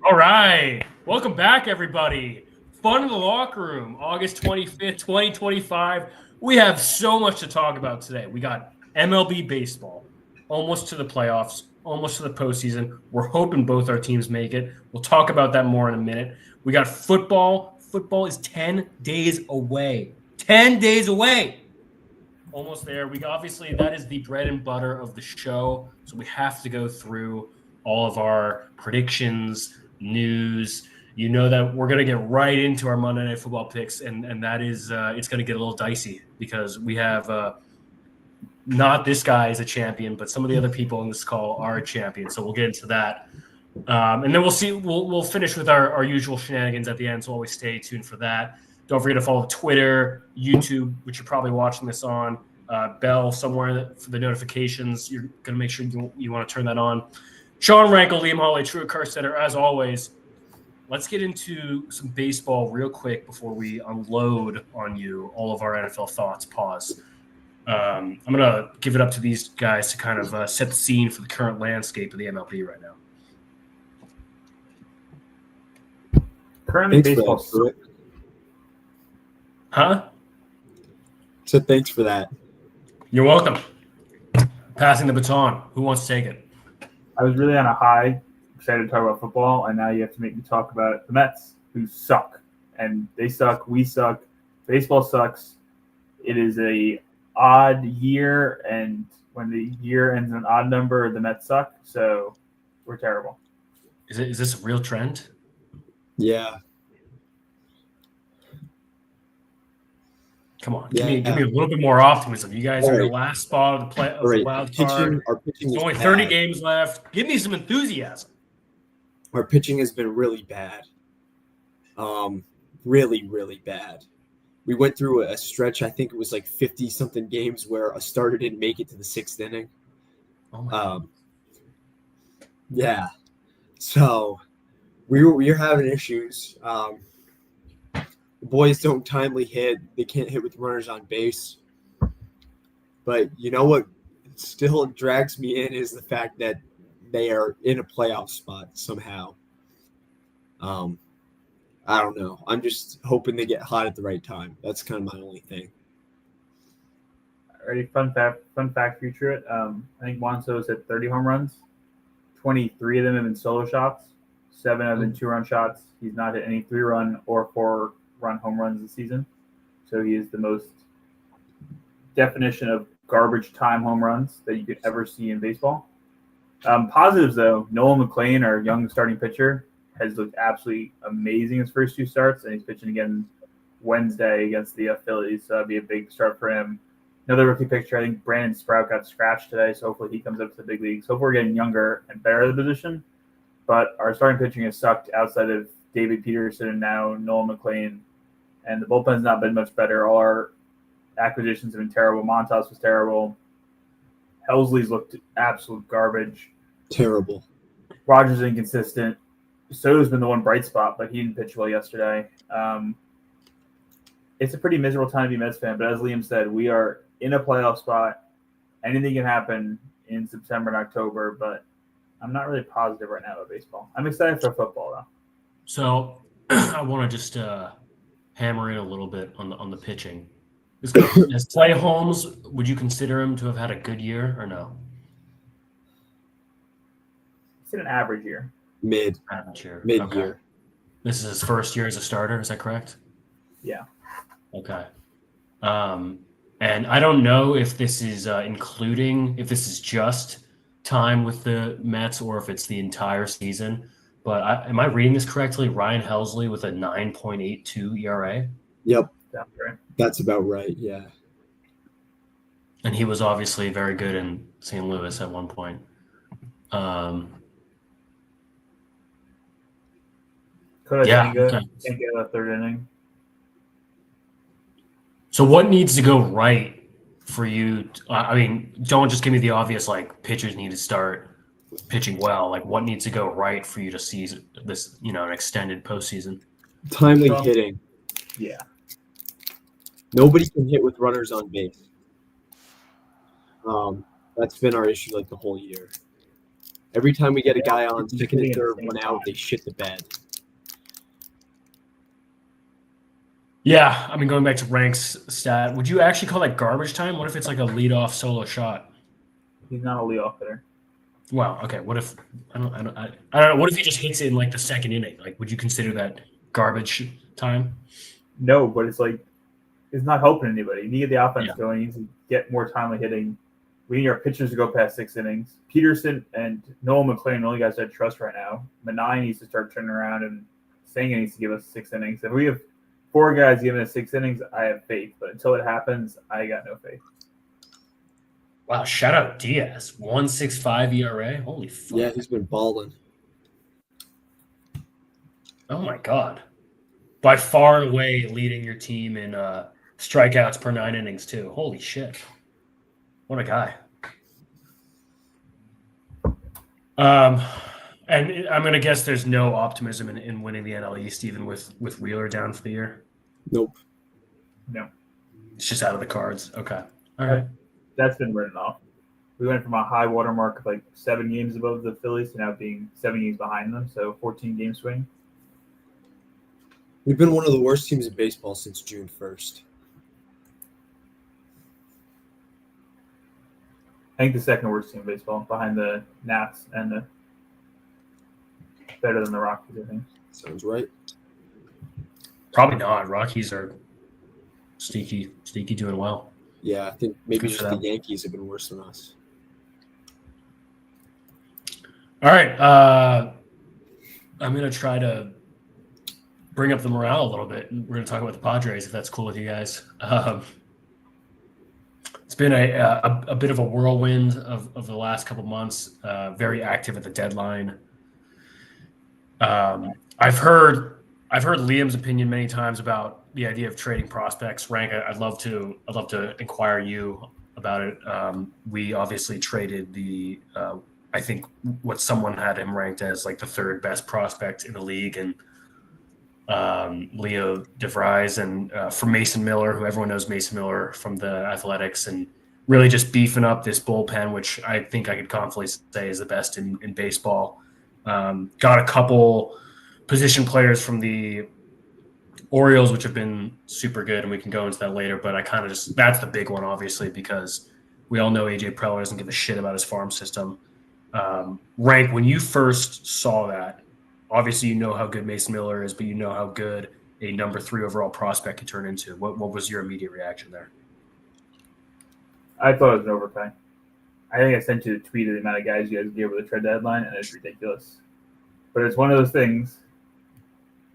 All right. Welcome back, everybody. Fun in the Locker Room, August 25th, 2025. We have so much to talk about today. We got MLB baseball, almost to the playoffs, almost to the postseason. We're hoping both our teams make it. We'll talk about that more in a minute. We got football. Football is 10 days away. 10 days away. Almost there. Obviously, that is the bread and butter of the show. So we have to go through all of our predictions, news. You know that we're going to get right into our Monday Night Football picks, and that is it's going to get a little dicey because we have not this guy as a champion, but some of the other people in this call are a champion. So we'll get into that, and then we'll see. We'll finish with our usual shenanigans at the end. So always stay tuned for that. Don't forget to follow Twitter, YouTube, which you're probably watching this on. Bell somewhere for the notifications. You're going to make sure you want to turn that on. Sean Rankle, Liam Hawley, True Carstetter, as always. Let's get into some baseball real quick before we unload on you all of our NFL thoughts. Pause. I'm going to give it up to these guys to kind of set the scene for the current landscape of the MLB right now. Currently, baseball. Huh? So thanks for that. You're welcome. Passing the baton. Who wants to take it? I was really on a high, excited to talk about football, and now you have to make me talk about the Mets, who suck. And they suck, we suck, baseball sucks. It is a odd year, and when the year ends in an odd number, the Mets suck, so we're terrible. Is this a real trend? Yeah. Come on, give me a little bit more optimism. You guys are in the last spot of the wild card. There's only 30 games left. Give me some enthusiasm. Our pitching has been really bad. Really, really bad. We went through a stretch, I think it was like 50-something games where a starter didn't make it to the sixth inning. Oh my God. Yeah. So we're having issues. The boys don't timely hit. They can't hit with runners on base. But you know what still drags me in is the fact that they are in a playoff spot somehow. I don't know. I'm just hoping they get hot at the right time. That's kind of my only thing. Alrighty, fun fact for you, Truett. I think Juan Soto's hit 30 home runs. 23 of them have been solo shots. 7 have been 2-run shots. He's not hit any 3-run or 4-run home runs this season. So he is the most definition of garbage time home runs that you could ever see in baseball. Positives, though, Nolan McLean, our young starting pitcher, has looked absolutely amazing his first 2 starts, and he's pitching again Wednesday against the Phillies. So that'd be a big start for him. Another rookie pitcher, I think Brandon Sprout got scratched today, so hopefully he comes up to the big leagues. Hopefully we're getting younger and better at the position. But our starting pitching has sucked outside of David Peterson and now Nolan McLean. And the bullpen's not been much better. All our acquisitions have been terrible. Montas was terrible. Helsley's looked absolute garbage. Terrible. Rogers inconsistent. Soto's been the one bright spot, but he didn't pitch well yesterday. It's a pretty miserable time to be a Mets fan, but as Liam said, we are in a playoff spot. Anything can happen in September and October, but I'm not really positive right now about baseball. I'm excited for football, though. So I want to just hammer in a little bit on the pitching. As Clay Holmes, would you consider him to have had a good year or no? It's an average year. Mid-year. Okay. This is his first year as a starter. Is that correct? Yeah. Okay. And I don't know if this is if this is just time with the Mets or if it's the entire season. But am I reading this correctly? Ryan Helsley with a 9.82 ERA? Yep. That's right. That's about right, yeah. And he was obviously very good in St. Louis at one point. Could have been good. Okay. Can't get a third inning. So what needs to go right for you? Don't just give me the obvious, like, pitchers need to start pitching well. Like, what needs to go right for you to see this, an extended postseason? Timely hitting. Yeah. Nobody can hit with runners on base. That's been our issue, like, the whole year. Every time we get a guy on second and third, one out, they shit the bed. Yeah, I mean, going back to Rank's stat, would you actually call that garbage time? What if it's like a leadoff solo shot? He's not a leadoff hitter. Wow. Okay. What if I don't know? What if he just hits it in like the second inning? Like, would you consider that garbage time? No, but it's like it's not helping anybody. You need to get the offense Yeah. going. You need to get more timely hitting. We need our pitchers to go past 6 innings. Peterson and Noel McLean are the only guys I trust right now. Manai needs to start turning around, and Senga needs to give us 6 innings. If we have 4 guys giving us 6 innings, I have faith. But until it happens, I got no faith. Wow. Shout out Diaz, 1.65 ERA. Holy fuck. Yeah, he's been balling. Oh my god. By far and away leading your team in strikeouts per 9 innings too. Holy shit. What a guy. And I'm gonna guess there's no optimism in winning the NL East, even with Wheeler down for the year. Nope. No. It's just out of the cards. Okay. All right. That's been written off. We went from a high water mark of like 7 games above the Phillies to now being 7 games behind them, so 14-game swing. We've been one of the worst teams in baseball since June 1st. I think the second worst team in baseball, behind the Nats and the better than the Rockies, I think. Sounds right. Probably not. Rockies are sneaky doing well. Yeah, I think maybe Good just for the them. Yankees have been worse than us. All right. I'm going to try to bring up the morale a little bit. We're going to talk about the Padres, if that's cool with you guys. It's been a bit of a whirlwind of the last couple months, very active at the deadline. I've heard Liam's opinion many times about the idea of trading prospects. Rank, I'd love to inquire you about it. We obviously traded the I think what someone had him ranked as like the 3rd best prospect in the league, and Leo DeVries, and for Mason Miller, who everyone knows Mason Miller from the Athletics, and really just beefing up this bullpen, which I think I could confidently say is the best in baseball. Got a couple position players from the Orioles, which have been super good, and we can go into that later, but I kind of just, that's the big one, obviously, because we all know AJ Preller doesn't give a shit about his farm system. Rank, when you first saw that, obviously you know how good Mason Miller is, but you know how good a number 3 overall prospect can turn into. What was your immediate reaction there? I thought it was an overpay. I think I sent you a tweet of the amount of guys you guys gave with the trade deadline, and it's ridiculous. But it's one of those things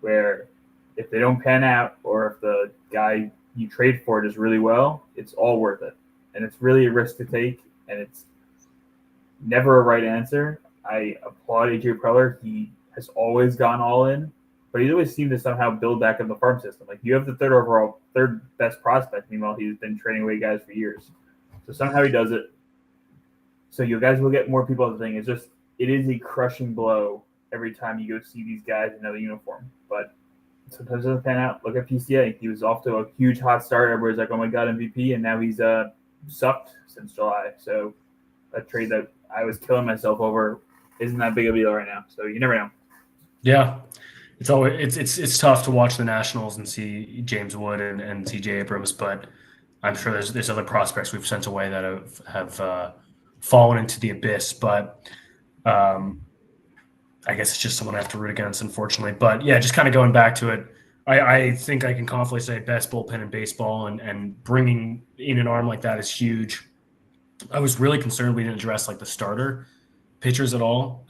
where if they don't pan out, or if the guy you trade for does really well, it's all worth it. And it's really a risk to take, and it's never a right answer. I applaud AJ Preller. He has always gone all in, but he's always seemed to somehow build back up the farm system. Like, you have the 3rd overall, 3rd best prospect. Meanwhile, he's been trading away guys for years. So somehow he does it. So you guys will get more people at the thing. It's just, it is a crushing blow every time you go see these guys in another uniform. But sometimes it doesn't pan out. Look at PCA. He was off to a huge hot start. Everybody's like, oh my God, MVP. And now he's sucked since July. So a trade that I was killing myself over isn't that big of a deal right now. So you never know. Yeah. It's tough to watch the Nationals and see James Wood and TJ Abrams, but I'm sure there's other prospects we've sent away that have fallen into the abyss. But I guess it's just someone I have to root against, unfortunately. But yeah, just kind of going back to it, I think I can confidently say best bullpen in baseball, and bringing in an arm like that is huge. I was really concerned we didn't address like the starter pitchers at all.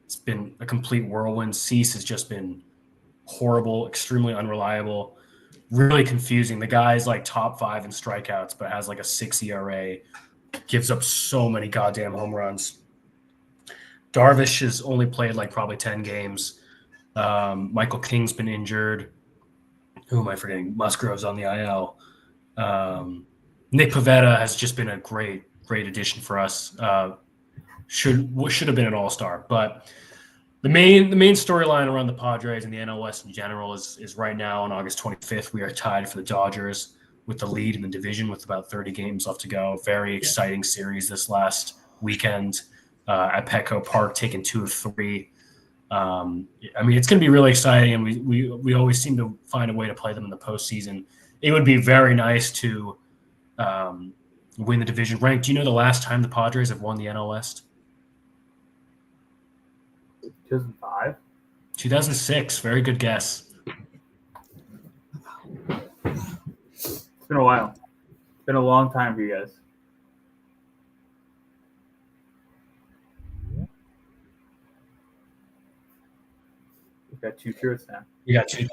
It's been a complete whirlwind. Cease has just been horrible, extremely unreliable, really confusing. The guy's like top 5 in strikeouts, but has like a 6 ERA, gives up so many goddamn home runs. Darvish has only played like probably 10 games. Michael King's been injured. Who am I forgetting? Musgrove's on the IL. Nick Pivetta has just been a great addition for us. Should have been an all-star. But the main storyline around the Padres and the NL West in general is right now on August 25th, we are tied for the Dodgers with the lead in the division with about 30 games left to go. Very exciting series this last weekend. at Petco Park, taking 2 of 3. I mean, it's going to be really exciting, and we always seem to find a way to play them in the postseason. It would be very nice to win the division. Rank, do you know the last time the Padres have won the NL West? 2005. 2006. Very good guess. It's been a while. It's been a long time for you guys. We've got 2 truths now. You got 2.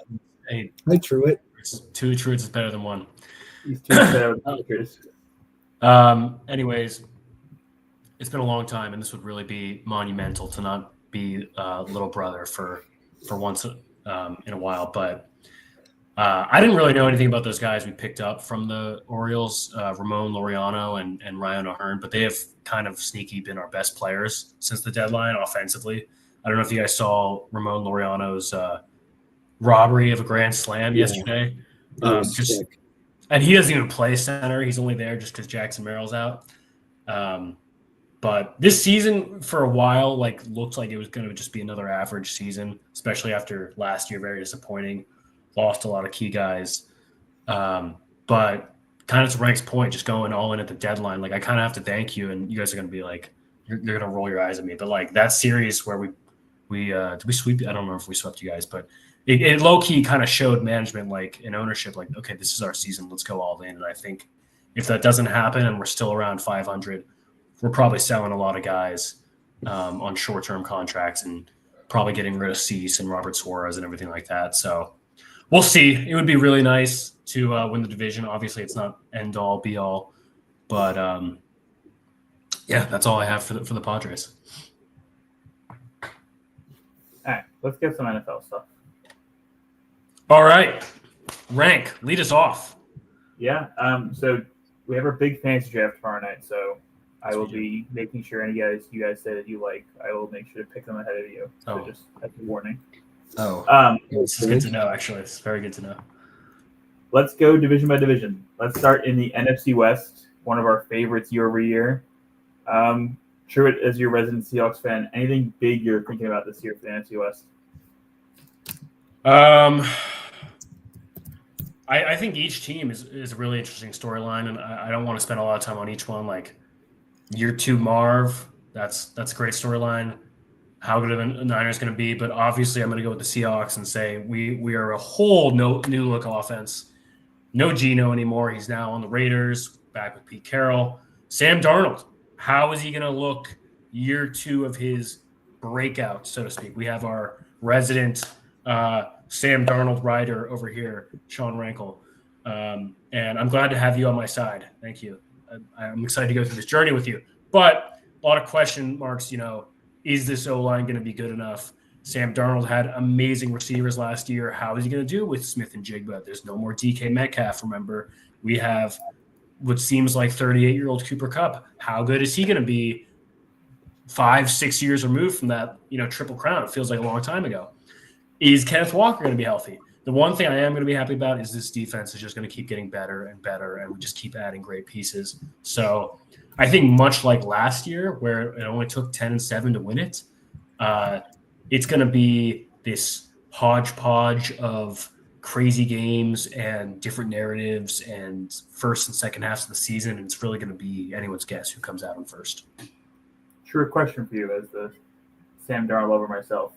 Hey, I threw it. 2 truths is better than 1. These 2 better than truths. Anyways, it's been a long time, and this would really be monumental to not be little brother for once in a while. But I didn't really know anything about those guys we picked up from the Orioles, Ramon Laureano and Ryan O'Hearn, but they have kind of sneaky been our best players since the deadline offensively. I don't know if you guys saw Ramon Laureano's robbery of a grand slam yesterday. And he doesn't even play center. He's only there just because Jackson Merrill's out. But this season, for a while, looked like it was going to just be another average season, especially after last year, very disappointing. Lost a lot of key guys. But kind of to Rank's point, just going all in at the deadline, I kind of have to thank you, and you guys are going to be you're going to roll your eyes at me. But that series where we did we sweep? I don't remember if we swept you guys, but it low key kind of showed management and ownership okay, this is our season, let's go all in. And I think if that doesn't happen and we're still around 500, we're probably selling a lot of guys on short-term contracts and probably getting rid of Cease and Robert Suarez and everything like that. So we'll see. It would be really nice to win the division. Obviously, it's not end all be all, but yeah, that's all I have for the Padres. All right, let's get some NFL stuff. All right, Rank, lead us off. Yeah. So we have our big fantasy draft tomorrow night. So I will be making sure any guys you guys say that you like, I will make sure to pick them ahead of you. So just as a warning. It's good to know. Actually, it's very good to know. Let's go division by division. Let's start in the NFC West, one of our favorites year over year. Truett, as your resident Seahawks fan, anything big you're thinking about this year for the NFC West? I think each team is a really interesting storyline, and I don't want to spend a lot of time on each one. Year 2 Marv, that's a great storyline. How good are the Niners going to be? But obviously, I'm going to go with the Seahawks and say we are a whole new look offense. No Geno anymore. He's now on the Raiders, back with Pete Carroll. Sam Darnold, how is he going to look year 2 of his breakout, so to speak? We have our resident Sam Darnold rider over here, Sean Rankle. And I'm glad to have you on my side. Thank you. I'm excited to go through this journey with you. But a lot of question marks, is this O-line going to be good enough? Sam Darnold had amazing receivers last year. How is he going to do with Smith and Jigba? There's no more DK Metcalf, remember. We have what seems like 38-year-old Cooper Kupp. How good is he going to be 5-6 years removed from that, Triple Crown? It feels like a long time ago. Is Kenneth Walker going to be healthy? The one thing I am going to be happy about is this defense is just going to keep getting better and better, and we just keep adding great pieces. So I think much like last year, where it only took 10-7 to win it, it's going to be this hodgepodge of crazy games and different narratives and first and second halves of the season, and it's really going to be anyone's guess who comes out on first. True question for you as the Sam Darnold lover myself.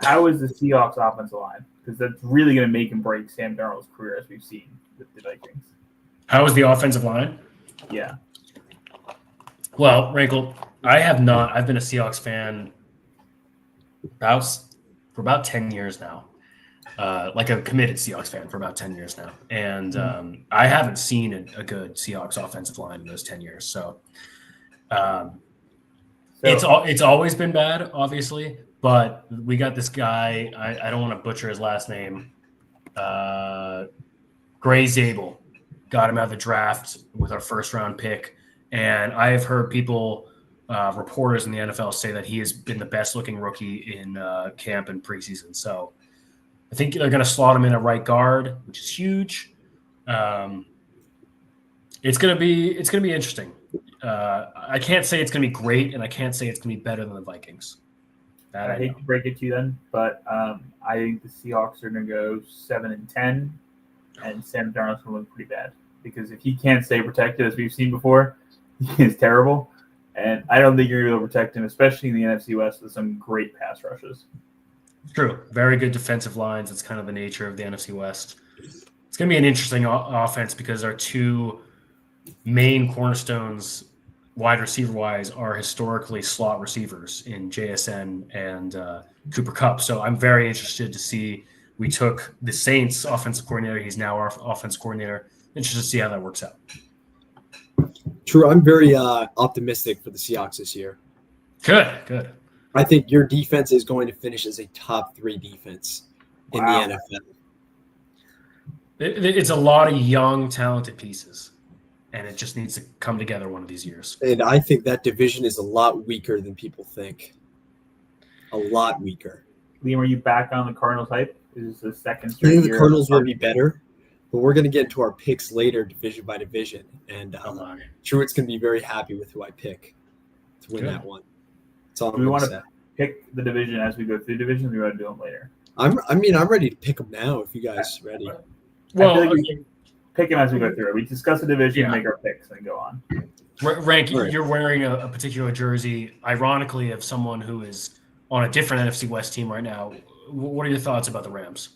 How is the Seahawks offensive line? Because that's really going to make and break Sam Darnold's career, as we've seen with the Vikings. How is the offensive line? Yeah. Well, Rankle, I've been a Seahawks fan for about 10 years now. Like a committed Seahawks fan for about 10 years now. And I haven't seen a good Seahawks offensive line in those 10 years. So it's always been bad, obviously. But we got this guy, I don't want to butcher his last name, Gray Zabel. Got him out of the draft with our first-round pick. And I have heard people, reporters in the NFL, say that he has been the best-looking rookie in camp and preseason. So I think they're going to slot him in at right guard, which is huge. It's going to be interesting. I can't say it's going to be great, and I can't say it's going to be better than the Vikings. That I hate to break it to you then, but I think the Seahawks are going to go 7-10, and Sam Darnold's going to look pretty bad because if he can't stay protected, as we've seen before, he is terrible. And I don't think you're going to be able to protect him, especially in the NFC West with some great pass rushes. True. Very good defensive lines. It's kind of the nature of the NFC West. It's going to be an interesting offense because our two main cornerstones, wide receiver-wise, are historically slot receivers in JSN and Cooper Kupp. So I'm very interested to see. We took the Saints offensive coordinator. He's now our offensive coordinator. Interested to see how that works out. True. I'm very optimistic for the Seahawks this year. Good. I think your defense is going to finish as a top 3 defense in the NFL. It's a lot of young, talented pieces, and it just needs to come together one of these years. And I think that division is a lot weaker than people think. A lot weaker. Liam, are you back on the Cardinals hype? Is this the second I straight think the year? Cardinals will be better, but we're going to get into our picks later, division by division. And Truett's going to be very happy with who I pick to win that one. That's all I'm we going want to say. to pick the division as we go through divisions. We want to do them later. I'm ready to pick them now if you guys are ready. Well, I feel like we can pick them as we go through it. We discuss the division, make our picks, and go on. Rank, Right. You're wearing a particular jersey, ironically, of someone who is on a different NFC West team right now. What are your thoughts about the Rams?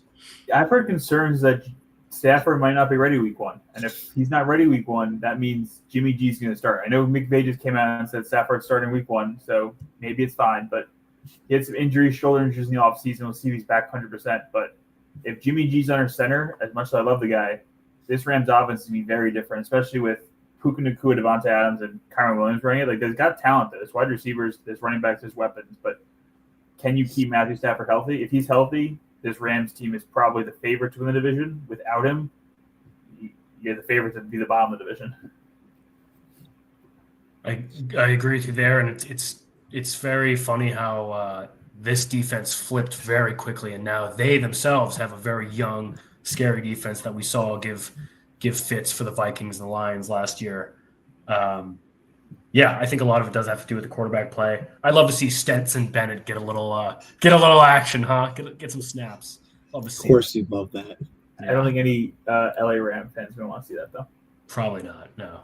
I've heard concerns that Stafford might not be ready week 1. And if he's not ready week 1, that means Jimmy G's going to start. I know McVay just came out and said Stafford's starting week 1, so maybe it's fine. But he had some injuries, shoulder injuries in the offseason. We'll see if he's back 100%. But if Jimmy G's under center, as much as I love the guy, this Rams offense is going to be very different, especially with Puka Nacua, Devontae Adams, and Kyron Williams running it. Like, there's got talent there. There's wide receivers, there's running backs, there's weapons. But can you keep Matthew Stafford healthy? If he's healthy, this Rams team is probably the favorite to win the division. Without him, you're the favorite to be the bottom of the division. I agree with you there, and it's very funny how this defense flipped very quickly, and now they themselves have a very young, scary defense that we saw give fits for the Vikings and the Lions last year. I think a lot of it does have to do with the quarterback play. I'd love to see Stetson Bennett get a little action, huh? Get some snaps. Love to see. Of course, you'd love that. I don't think any LA Ram fans are going to want to see that, though. Probably not. No.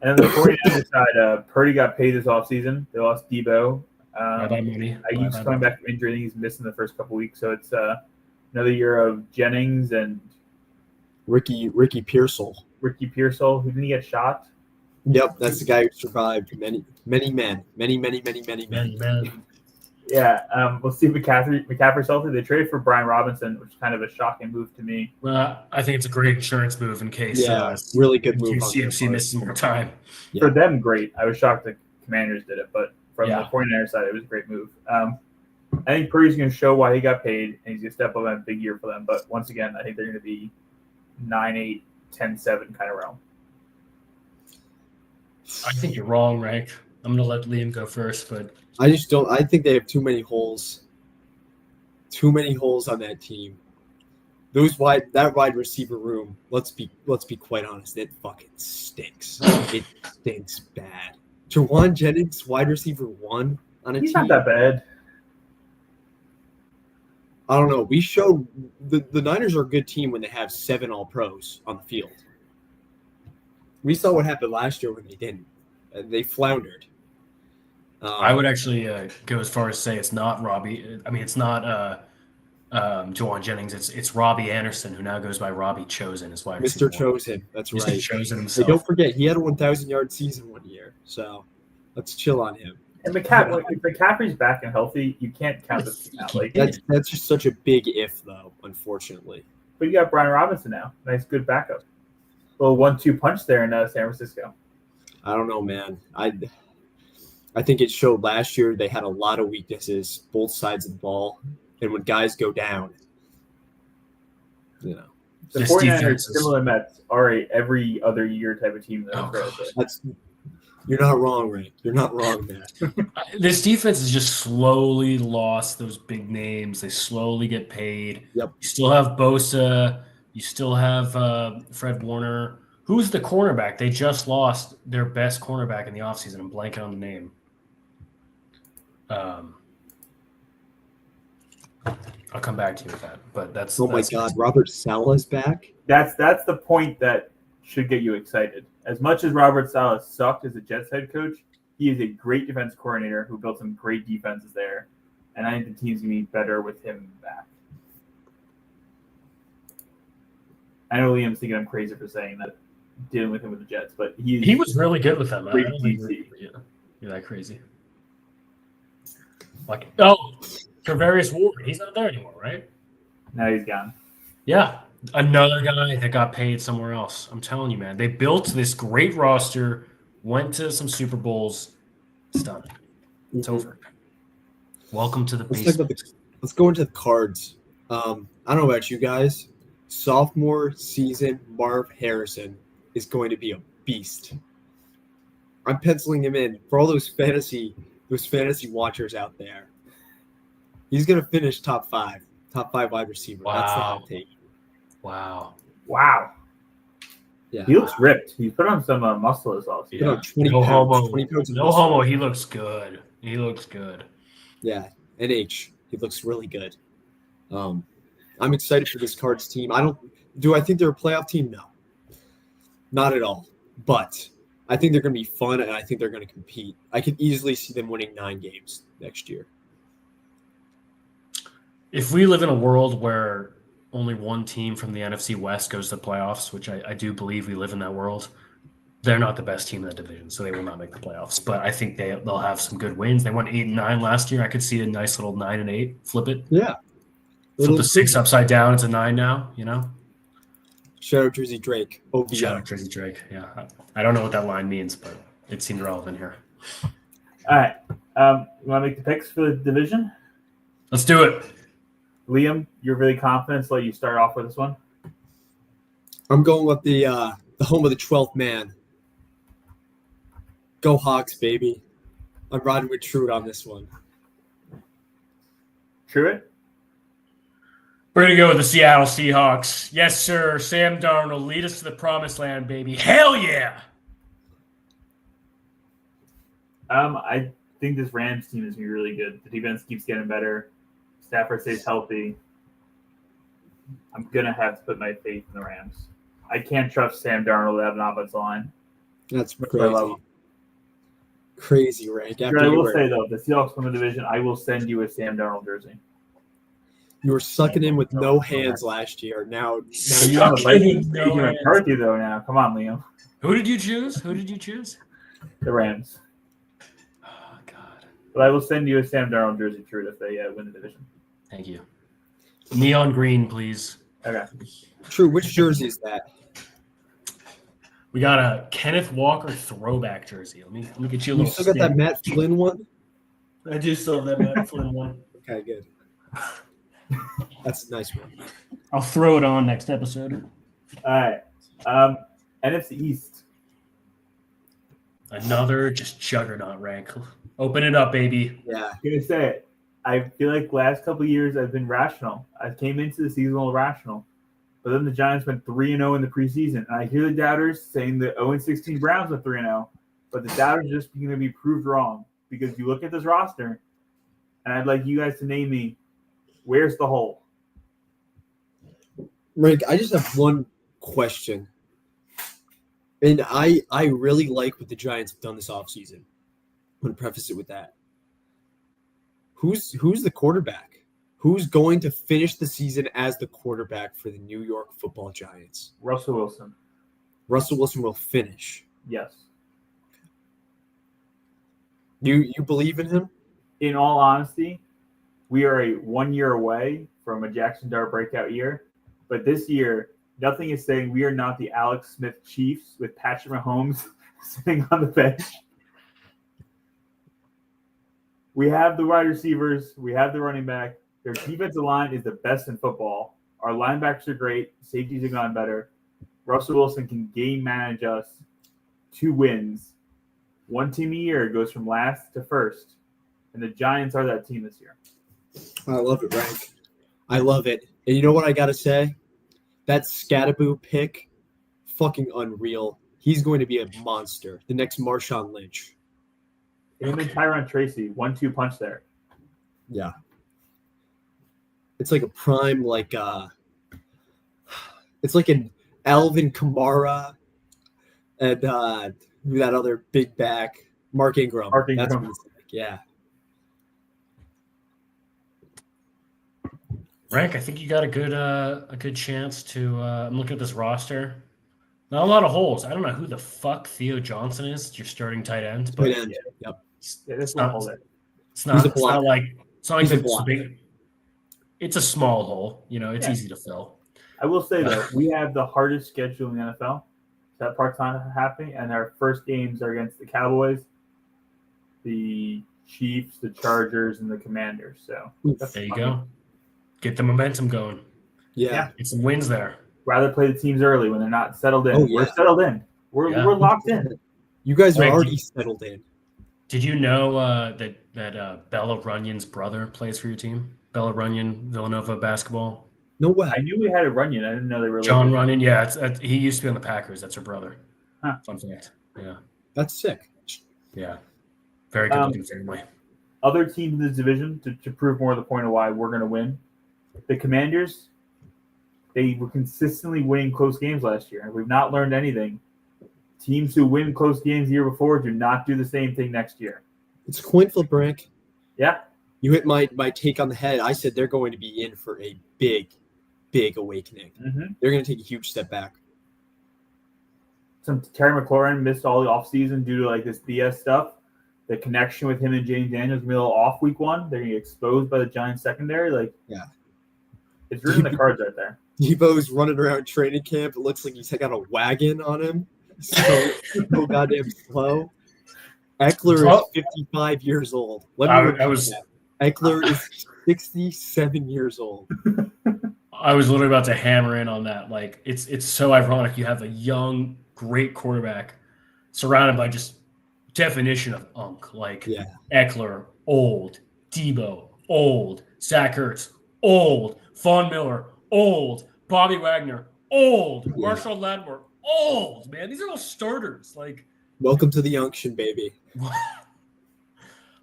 And then the 49ers side, Purdy got paid this offseason. They lost Debo. Bye-bye money. He's coming back from injury. I think he's missing the first couple weeks. So it's another year of Jennings and Ricky Pearsall. Ricky Pearsall, who didn't he get shot? Yep, that's the guy who survived many men. Yeah, we'll see if McCaffrey's healthy. They traded for Brian Robinson, which is kind of a shocking move to me. I think it's a great insurance move in case. Really good move. CMC misses more time. Yeah. For them, great. I was shocked the Commanders did it, but from the 49ers side, it was a great move. I think Purdy's going to show why he got paid, and he's going to step up and have a big year for them. But once again, I think they're going to be 9-8, 10-7 kind of realm. I think you're wrong, Rank. I'm going to let Liam go first, but I just don't. I think they have too many holes. Too many holes on that team. That wide receiver room. Let's be quite honest. It fucking stinks. It stinks bad. Jawan Jennings, wide receiver 1 on a team. He's not that bad. I don't know. We showed the Niners are a good team when they have 7 All-Pros on the field. We saw what happened last year when they didn't. They floundered. I would actually go as far as say it's not Robbie. I mean, it's not Jawan Jennings. It's Robbie Anderson, who now goes by Robbie Chosen as wide receiver. Mr. Chosen. That's Mr. right. Chosen Hey, himself. don't forget, he had a 1,000-yard season one year. So let's chill on him. And if McCaffrey's back and healthy, you can't count this team out. Like, That's just such a big if, though, unfortunately. but you got Brian Robinson now. Nice, good backup. Little 1-2 punch there in San Francisco. I don't know, man. I think it showed last year they had a lot of weaknesses, both sides of the ball. And when guys go down, The This 49ers, defense is- similar Mets, are a every other year type of team. you're not wrong, Ray. You're not wrong, man. This defense has just slowly lost those big names. They slowly get paid. Yep. You still have Bosa. You still have Fred Warner, Who's the cornerback? They just lost their best cornerback in the offseason. I'm blanking on the name. I'll come back to you with that. But that's my God, Robert Saleh's back. That's the point that should get you excited. As much as Robert Saleh sucked as a Jets head coach, he is a great defense coordinator who built some great defenses there. And I think the team's going to be better with him back. I know Liam's thinking I'm crazy for saying that, dealing with him with the Jets, but he was really good with them. I Great don't think DC. you're that crazy. Like, Travarius Ward, he's not there anymore, right? Now he's gone. Yeah, another guy that got paid somewhere else. I'm telling you, man. They built this great roster, went to some Super Bowls. It's done. It's over. Welcome to the basement. Let's go into the cards. I don't know about you guys. Sophomore season Marv Harrison is going to be a beast. I'm penciling him in for all those fantasy watchers out there. He's going to finish top five wide receiver. Wow. That's the hot take. Wow. Yeah. He looks ripped. He put on some muscle as well. Yeah. 20 No pounds, homo. 20 pounds of No muscle. homo. He looks good. Yeah, NH. He looks really good. I'm excited for this Cards team. Do I think they're a playoff team? No. Not at all. But I think they're going to be fun, and I think they're going to compete. I could easily see them winning 9 games next year. If we live in a world where only one team from the NFC West goes to the playoffs, which I do believe we live in that world, they're not the best team in that division, so they will not make the playoffs. But I think they'll have some good wins. They went 8-9 last year. I could see a nice little 9-8. Flip it. Yeah. Flip the 6 upside down. It's a 9 now, you know? Shout out Jersey Drake. Shout out Jersey Drake. Yeah. I don't know what that line means, but it seemed relevant here. All right. You want to make the picks for the division? Let's do it. Liam, you're really confident, so let you start off with this one. I'm going with the home of the 12th man. Go Hawks, baby. I'm riding with Trude on this one. Truett? We're going to go with the Seattle Seahawks. Yes, sir. Sam Darnold, lead us to the promised land, baby. Hell yeah. I think this Rams team is going to be really good. The defense keeps getting better. Stafford stays healthy. I'm going to have to put my faith in the Rams. I can't trust Sam Darnold to have an offensive line. That's Which I love. crazy. Crazy rank. I will say, though, if the Seahawks win the division, I will send you a Sam Darnold jersey. You were sucking in with no hands last year. Now You have a Vikings speaking of McCarthy, though, now. Come on, Liam. Who did you choose? The Rams. Oh, God. But I will send you a Sam Darnold jersey, Truett, if they win the division. Thank you. Neon green, please. Okay. True. Which jersey is that? We got a Kenneth Walker throwback jersey. Let me get you a You little. still got that Matt Flynn one? I do still have that Matt Flynn one. Okay, good. That's a nice one. I'll throw it on next episode. All right. NFC East. Another just juggernaut rank. Open it up, baby. Yeah. I'm going to say it. I feel like last couple of years I've been rational. I came into the season a little rational. But then the Giants went 3-0 in the preseason. And I hear the doubters saying the 0-16 Browns went 3-0. But the doubters are just going to be proved wrong. Because you look at this roster, and I'd like you guys to name me, where's the hole? Rank, I just have one question. And I really like what the Giants have done this offseason. I'm going to preface it with that. Who's the quarterback? Who's going to finish the season as the quarterback for the New York Football Giants? Russell Wilson. Russell Wilson will finish. Yes. You believe in him? In all honesty, we are a 1 year away from a Jackson Dart breakout year. But this year, nothing is saying we are not the Alex Smith Chiefs with Patrick Mahomes sitting on the bench. We have the wide receivers. We have the running back. Their defensive line is the best in football. Our linebackers are great. Safeties have gotten better. Russell Wilson can game manage us 2 wins. One team a year goes from last to first. And the Giants are that team this year. I love it, Rank. I love it. And you know what I got to say? That Scattaboo pick fucking unreal. He's going to be a monster. The next Marshawn Lynch. Him and Tyron Tracy, 1-2 punch there. Yeah. It's like a prime, it's like an Alvin Kamara and that other big back, Mark Ingram. Mark That's Ingram. what it's like. Yeah. Rank, I think you got a good chance to. I'm looking at this roster. Not a lot of holes. I don't know who the fuck Theo Johnson is. Your starting tight end, but Tight end. Yep. Yeah, this it's one not. hold it. It's not. He's a It's not blocker. like. It's not like He's a it's blocker. big. It's a small hole. It's Yeah. easy to fill. I will say though, we have the hardest schedule in the NFL. That part's not happening, and our first games are against the Cowboys, the Chiefs, the Chargers, and the Commanders. So that's There you fun. go. Get the momentum going. Yeah. Get some wins there. Rather play the teams early when they're not settled in. Oh, We're yeah. settled in. We're locked in. You guys are Right. already settled in. Did you know that Bella Runyon's brother plays for your team? Bella Runyon, Villanova basketball. No way. I knew we had a Runyon. I didn't know they were John related. Runyon, yeah, he used to be on the Packers. That's her brother. Huh. Fun fact. Yeah, That's sick. yeah. Very good looking family. Other teams in this division to prove more the point of why we're going to win. The Commanders, they were consistently winning close games last year, and we've not learned anything. Teams who win close games the year before do not do the same thing next year. It's a coin flip, Rank. Yeah, You hit my take on the head. I said they're going to be in for a big awakening. mm-hmm. They're going to take a huge step back. Terry McLaurin missed all the offseason due to like this BS stuff. The connection with him and James Daniels will be a little off week one. They're going to get exposed by the Giants secondary. Like, Yeah. It's written in the cards right there. Debo's running around training camp. It looks like he's got a wagon on him. So goddamn slow. Eckler is 55 years old. I was Eckler is 67 years old. I was literally about to hammer in on that. Like it's so ironic. You have a young, great quarterback surrounded by just definition of unk. Like Yeah. Eckler, old. Debo, old. Zach Ertz, old. Von Miller, old. Bobby Wagner, old. Yeah. Marshall Lattimore, old. Man, these are all starters. Like Welcome to the Unction, baby.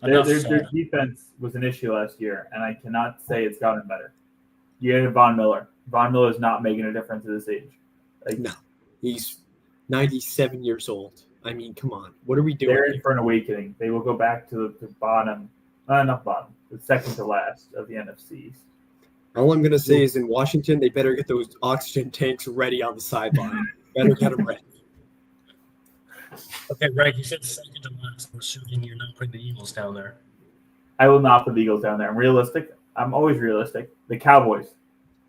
enough Their said. defense was an issue last year, and I cannot say it's gotten better. You had Von Miller. Von Miller is not making a difference at this age. Like, No. He's 97 years old. I mean, come on. What are we doing? they're in for an awakening. They will go back to the bottom, not bottom, the second to last of the NFC. All I'm going to say is in Washington, they better get those oxygen tanks ready on the sideline. Better get them ready. Okay, Greg, you said second to last. I'm assuming you're not putting the Eagles down there. I will not put the Eagles down there. I'm realistic. I'm always realistic. The Cowboys.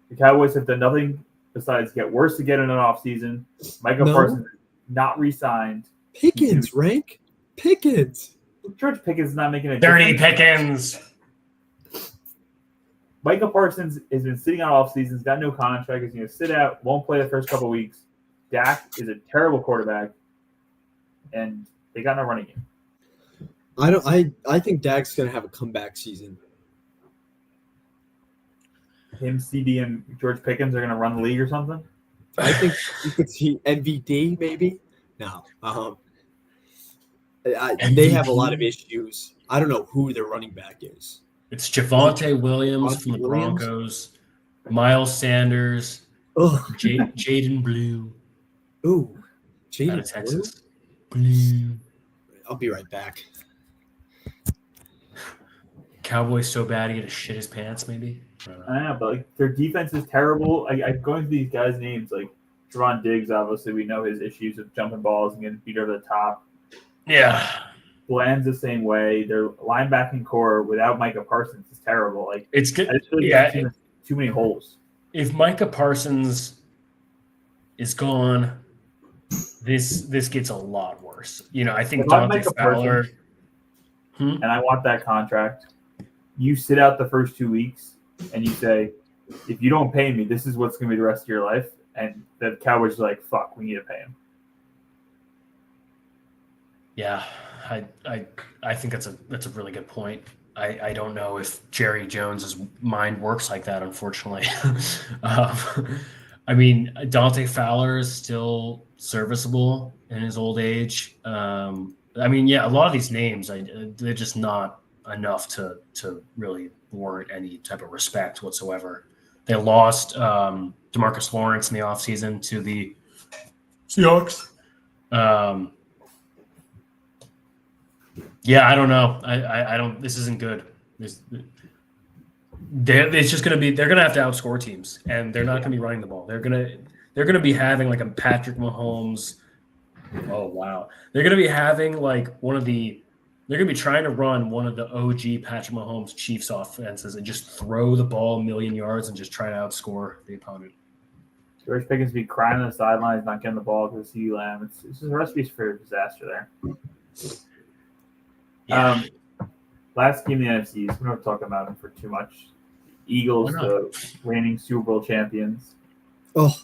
The Cowboys have done nothing besides get worse again in an offseason. Micah No. Parsons not re-signed. Pickens, Rank. Pickens. George Pickens is not making a Dirty difference. Pickens. Micah Parsons has been sitting out off seasons, got no contract, is going to sit out, won't play the first couple of weeks. Dak is a terrible quarterback, and they got no running game. I think Dak's going to have a comeback season. Him, CD, and George Pickens are going to run the league or something. I think you could see MVD maybe. No. They have a lot of issues. I don't know who their running back is. It's Javonte Williams from the Javonte Williams? Broncos, Miles Sanders, Oh, Jaden Blue ooh. out Jaden of Texas. Blue. I'll be right back. Cowboys so bad he had to shit his pants, maybe? I don't know. I know, but like their defense is terrible. I'm going through these guys' names, like Javon Diggs, obviously we know his issues of jumping balls and getting beat over the top. Yeah. Bland's the same way. Their linebacking core without Micah Parsons is terrible. Like It's I good. just feel like Yeah. there's too many holes. If Micah Parsons is gone, this gets a lot worse. I think If I'm Dante Micah Fowler. Parsons, and I want that contract. You sit out the first 2 weeks and you say, if you don't pay me, this is what's going to be the rest of your life. And the Cowboys are like, fuck, we need to pay him. Yeah, I think that's a really good point. I don't know if Jerry Jones's mind works like that, unfortunately. I mean, Dante Fowler is still serviceable in his old age. I mean, yeah, a lot of these names, they're just not enough to really warrant any type of respect whatsoever. They lost DeMarcus Lawrence in the offseason to the Seahawks. Yeah, I don't know. I don't. This isn't good. It's just going to be. They're going to have to outscore teams, and they're not going to be running the ball. They're going to be having like a Patrick Mahomes. Oh wow, they're going to be having like one of the. They're going to be trying to run one of the OG Patrick Mahomes Chiefs offenses and just throw the ball a million yards and just try to outscore the opponent. George Pickens be crying on the sidelines, not getting the ball to CeeDee Lamb. It's just a recipe for disaster there. Yeah. Last game in the NFC. We don't talk about them for too much. Eagles, the reigning Super Bowl champions. Oh,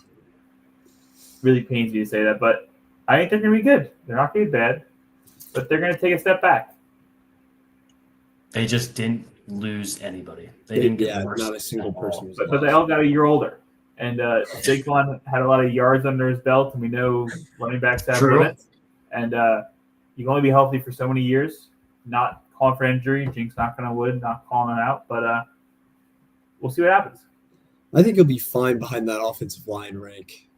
really pains me to say that, but I think they're going to be good. They're not going to be bad, but they're going to take a step back. They just didn't lose anybody. They didn't get worse. Not a single person. But they all got a year older. And Saquon had a lot of yards under his belt, and we know running backs have limits. And you can only be healthy for so many years. Not calling for injury. Jinx knocking on wood, not calling it out. But we'll see what happens. I think he'll be fine behind that offensive line rank.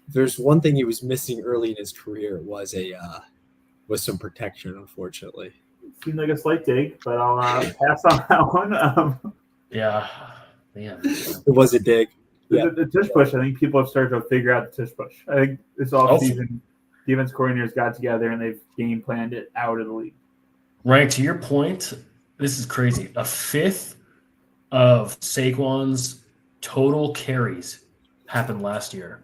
If there's one thing he was missing early in his career was some protection, unfortunately. It seemed like a slight dig, but I'll pass on that one. Yeah. It was a dig. Yeah. The tush push, I think people have started to figure out the tush push. I think this offseason, defense coordinators got together and they've game planned it out of the league. Right, to your point, this is crazy. A fifth of Saquon's total carries happened last year.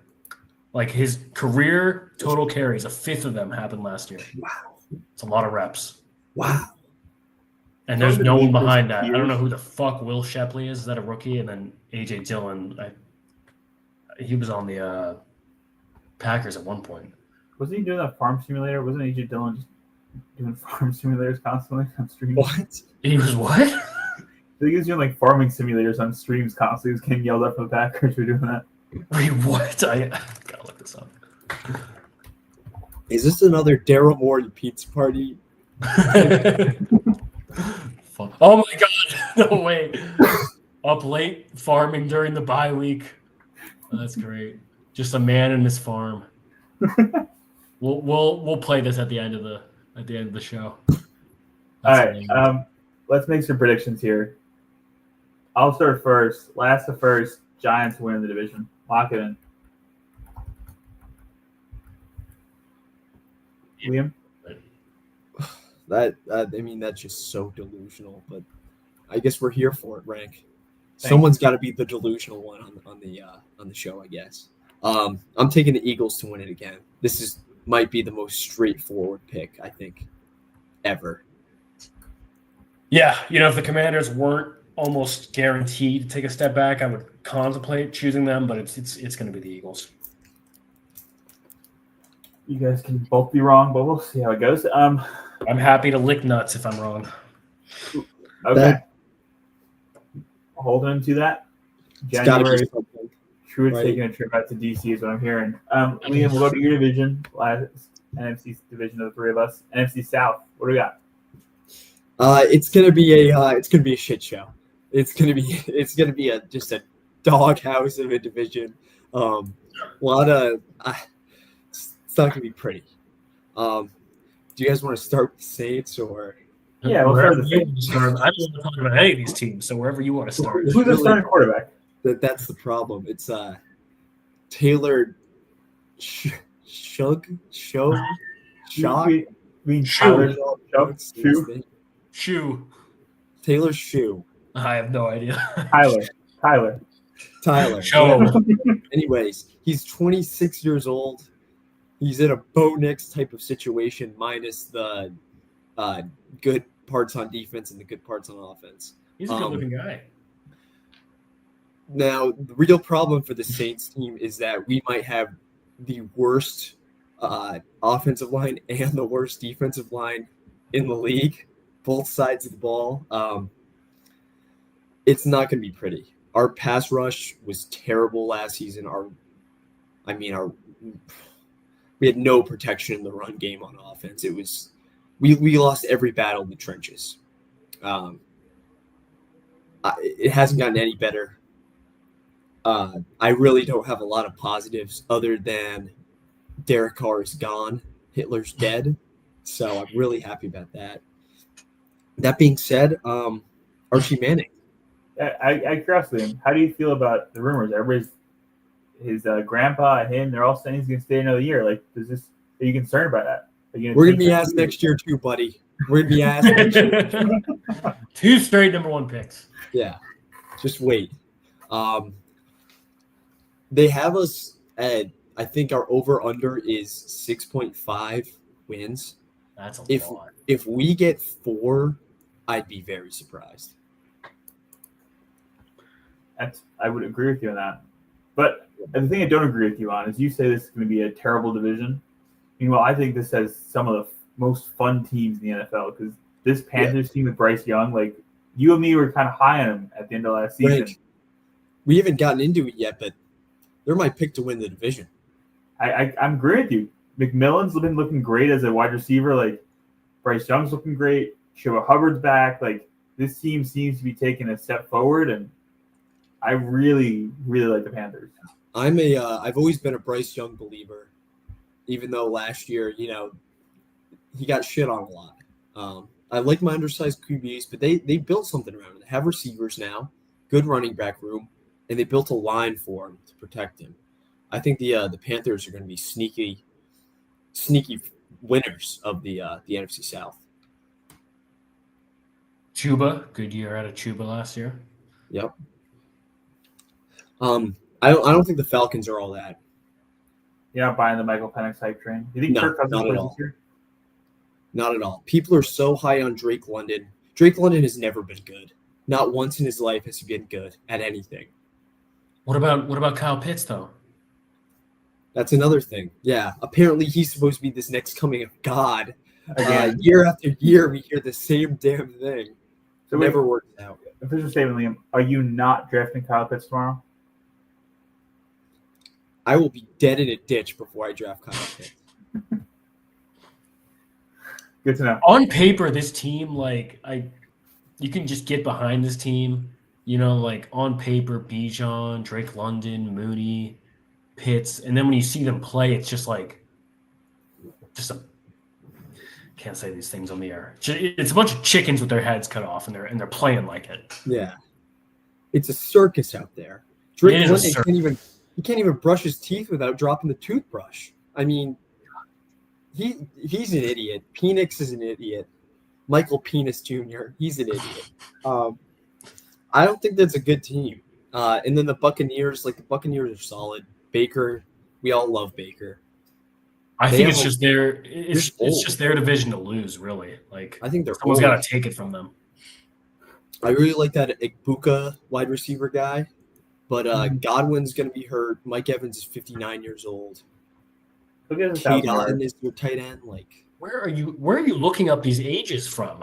Like his career total carries, a fifth of them happened last year. Wow. It's a lot of reps. Wow. And there's no one behind that. I don't know who the fuck Will Shepley is. Is that a rookie? And then A.J. Dillon, he was on the Packers at one point. Wasn't he doing that farm simulator? Wasn't A.J. Dillon just doing farm simulators constantly on streams? What? He was what? I think he was doing like farming simulators on streams constantly. He was getting yelled at from the Packers for doing that. Wait, what? I gotta look this up. Is this another Daryl Morey pizza party? Oh my god! No way. Up late farming during the bye week. Oh, that's great. Just a man in his farm. We'll play this at the end of the show. All right. Let's make some predictions here. I'll start first. Last to first, Giants win the division. Lock it in. Liam? That's just so delusional, but I guess we're here for it, Rank. Someone's got to be the delusional one on the show, I guess. I'm taking the Eagles to win it again. This might be the most straightforward pick, I think, ever. Yeah, if the Commanders weren't almost guaranteed to take a step back, I would contemplate choosing them, but it's going to be the Eagles. You guys can both be wrong, but we'll see how it goes. I'm happy to lick nuts if I'm wrong. Okay. Holding him to that. January. Truett's taking a trip out to DC is what I'm hearing. Liam, we'll go to your division. Last NFC division of the three of us. NFC South. What do we got? It's gonna be a shit show. It's gonna be just a doghouse of a division. It's not gonna be pretty. Do you guys want to start with the Saints or? Yeah, we'll start with the Saints. I don't want to talk about any of these teams, so wherever you want to start. Who's the starting quarterback? That's the problem. It's Taylor Shug. Shoe. Taylor Shoe. I have no idea. Tyler. Show. Anyways, he's 26 years old. He's in a Bo Nix type of situation, minus the good parts on defense and the good parts on offense. He's a good-looking guy. Now, the real problem for the Saints team is that we might have the worst offensive line and the worst defensive line in the league, both sides of the ball. It's not going to be pretty. Our pass rush was terrible last season. Our I mean, we had no protection in the run game on offense. It was we lost every battle in the trenches. It hasn't gotten any better. I really don't have a lot of positives other than Derek Carr is gone. Hitler's dead. So I'm really happy about that. That being said, Archie Manning. I curiosity him. How do you feel about the rumors? Everybody's his grandpa and him. They're all saying he's going to stay another year. Like, are you concerned about that? We're going to be asked next year too, buddy. We're going to be asked next year. 2 straight number 1 picks. Yeah, just wait. They have us at, I think our over-under is 6.5 wins. That's a lot. If we get 4, I'd be very surprised. I would agree with you on that. But the thing I don't agree with you on is you say this is going to be a terrible division. Meanwhile, I think this has some of the most fun teams in the NFL because this Panthers team with Bryce Young, like you and me were kind of high on him at the end of last season. Right. We haven't gotten into it yet, but they're my pick to win the division. I'm agree with you. McMillan's been looking great as a wide receiver. Like Bryce Young's looking great. Chuba Hubbard's back. Like this team seems to be taking a step forward, and I really, really like the Panthers. I've always been a Bryce Young believer, even though last year, he got shit on a lot. I like my undersized QBs, but they built something around him. They have receivers now, good running back room, and they built a line for him to protect him. I think the Panthers are going to be sneaky winners of the NFC South. Chuba, good year out of Chuba last year. Yep. I don't think the Falcons are all that. You're not buying the Michael Penix hype train. You think Kirk Cousins plays this year? Not at all. People are so high on Drake London. Drake London has never been good. Not once in his life has he been good at anything. What about Kyle Pitts though? That's another thing. Yeah, apparently he's supposed to be this next coming of God. Again. Year after year, we hear the same damn thing. So it never works out. Official statement, Liam. Are you not drafting Kyle Pitts tomorrow? I will be dead in a ditch before I draft Kyle Pitts. Good to know. On paper, this team, you can just get behind this team. On paper, Bijan, Drake London, Mooney, Pitts, and then when you see them play, it's can't say these things on the air. It's a bunch of chickens with their heads cut off, and they're playing like it. Yeah, it's a circus out there. Drake London can't even brush his teeth without dropping the toothbrush. I mean, he's an idiot. Penix is an idiot. Michael Penis Jr. He's an idiot. I don't think that's a good team. And then the Buccaneers are solid. Baker, we all love Baker. I think it's just their division to lose, really. I think someone's got to take it from them. I really like that Igbuka wide receiver guy, but Godwin's going to be hurt. Mike Evans is 59 years old. Kate Allen is your tight end. Where are you looking up these ages from?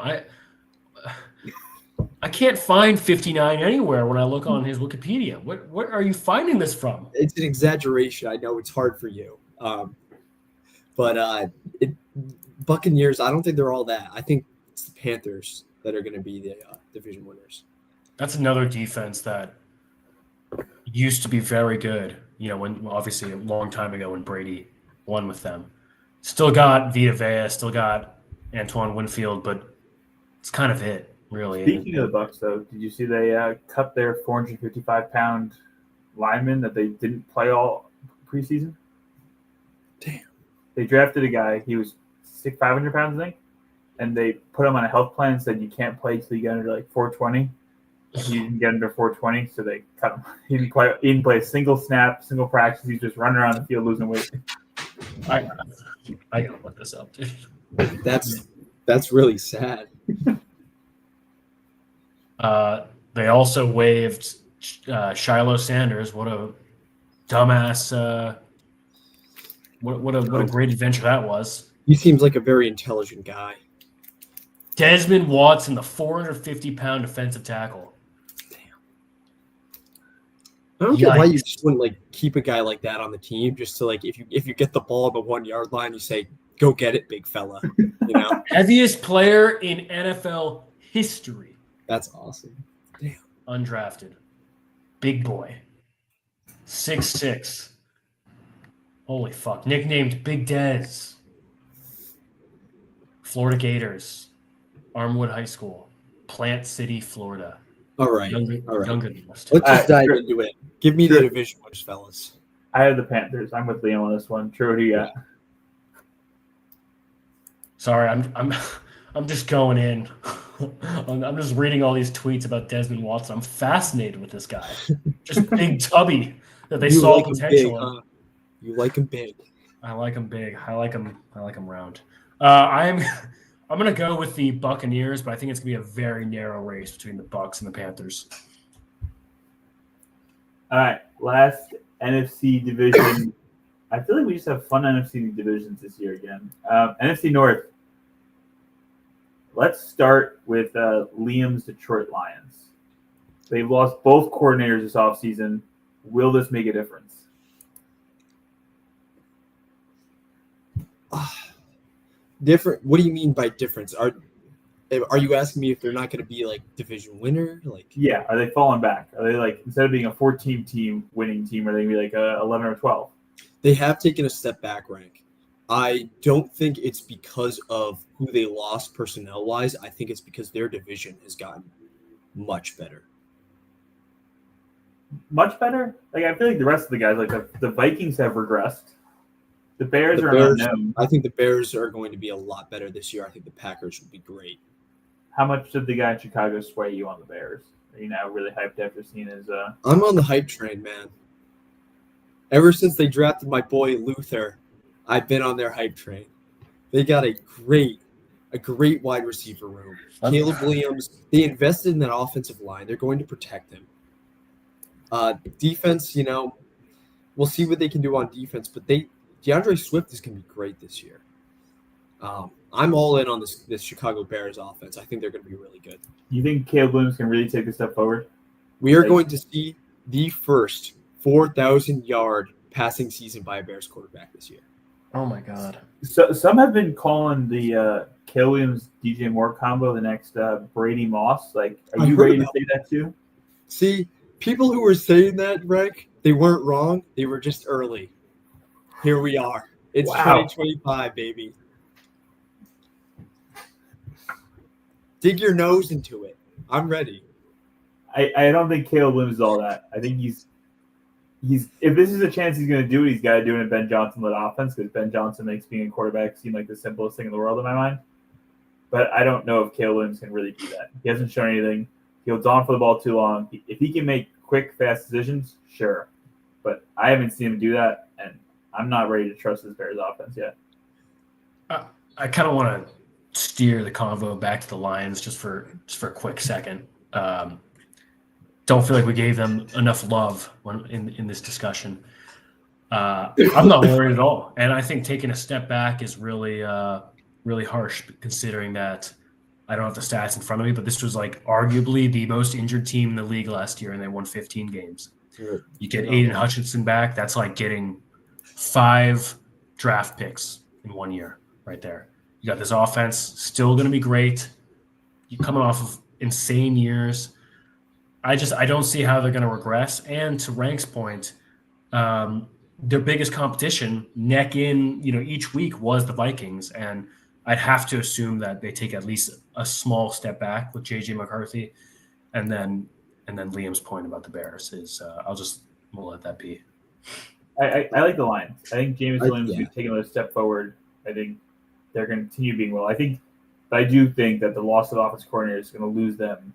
I can't find 59 anywhere when I look on his Wikipedia. What are you finding this from? It's an exaggeration. I know it's hard for you. But Buccaneers, I don't think they're all that. I think it's the Panthers that are going to be the division winners. That's another defense that used to be very good, when obviously a long time ago when Brady won with them. Still got Vita Vea, still got Antoine Winfield, but it's kind of it. Really. Speaking of the Bucs, though, did you see they cut their 455-pound lineman that they didn't play all preseason? Damn. They drafted a guy. He was 500 pounds, I think, and they put him on a health plan and said you can't play until you get under 420. He didn't get under 420, so they cut him. He didn't play a single snap, single practice. He's just running around the field losing weight. I gotta look this up, dude. That's really sad. They also waived Shiloh Sanders. What a dumbass! What a great adventure that was. He seems like a very intelligent guy. Desmond Watson, the 450-pound defensive tackle. I don't get why you Yikes. just wouldn't like keep a guy like that on the team, just to like if you get the ball on the 1 yard line, you say, "Go get it, big fella." You know, Heaviest player in NFL history. that's awesome. Undrafted. Big boy. 6'6". Holy fuck. Nicknamed Big Dez. Florida Gators. Armwood High School. Plant City, Florida. All right, Younger, all right. younger than most. Let's just dive Sure. into it. Give me Sure. the division winners, fellas. I have the Panthers. I'm with Liam on this one. True, who do you got? Sorry, I'm just going in. I'm just reading all these tweets about Desmond Watson. I'm fascinated with this guy. Just big tubby that they You saw like him potential big, in. huh? You like him big. I like him big. I like him round. I'm gonna go with the Buccaneers, but I think it's gonna be a very narrow race between the Bucs and the Panthers. All right, last NFC division. I feel like we just have fun NFC divisions this year again. NFC North. Let's start with Liam's Detroit Lions. They've lost both coordinators this offseason. Will this make a difference? Different. What do you mean by difference? Are you asking me if they're not going to be like division winner? Like, Yeah, are they falling back? Are they like, instead of being a 14 team winning team, are they going to be like a 11 or 12? they have taken a step back, rank. I don't think it's because of who they lost personnel wise. I think it's because their division has gotten much better. Much better? Like, I feel like the rest of the guys, like the Vikings have regressed. The Bears The are Bears- unknown. I think the Bears are going to be a lot better this year. I think the Packers will be great. How much did the guy in Chicago sway you on the Bears? Are you now really hyped after seeing his I'm on the hype train, man. Ever since they drafted my boy Luther, I've been on their hype train. They got a great wide receiver room. Caleb Williams, they invested in that offensive line. They're going to protect him. Defense, we'll see what they can do on defense, but DeAndre Swift is going to be great this year. I'm all in on this Chicago Bears offense. I think they're going to be really good. You think Caleb Williams can really take a step forward? We are going to see the first 4,000-yard passing season by a Bears quarterback this year. Oh my god. So some have been calling the Caleb Williams DJ Moore combo the next Brady Moss. Like, are I you heard ready to about say that too? See, people who were saying that, Rank, they weren't wrong. They were just early. Here we are. It's Wow. 2025, baby. Dig your nose into it. I'm ready. I don't think Caleb Williams is all that. I think he's if this is a chance he's going to do it, he's got to do it in Ben Johnson-led offense because Ben Johnson makes being a quarterback seem like the simplest thing in the world in my mind. But I don't know if Caleb Williams can really do that. He hasn't shown anything. He holds on for the ball too long. If he can make quick, fast decisions, sure. But I haven't seen him do that, and I'm not ready to trust this Bears offense yet. I kind of want to steer the convo back to the Lions just for a quick second. Don't feel like we gave them enough love when in this discussion. I'm not worried at all, and I think taking a step back is really really harsh, considering that I don't have the stats in front of me, but this was like arguably the most injured team in the league last year, and they won 15 games. You get Aiden Hutchinson back, that's like getting 5 draft picks in 1 year right there. You got this offense still going to be great. You're coming off of insane years. I don't see how they're going to regress. And to Rank's point, their biggest competition neck in, each week was the Vikings. And I'd have to assume that they take at least a small step back with JJ McCarthy. And then Liam's point about the Bears is we'll let that be. I like the Lions. I think Jameis Williams yeah. is taking another step forward. I think they're going to continue being well. I do think that the loss of offense coordinator is going to lose them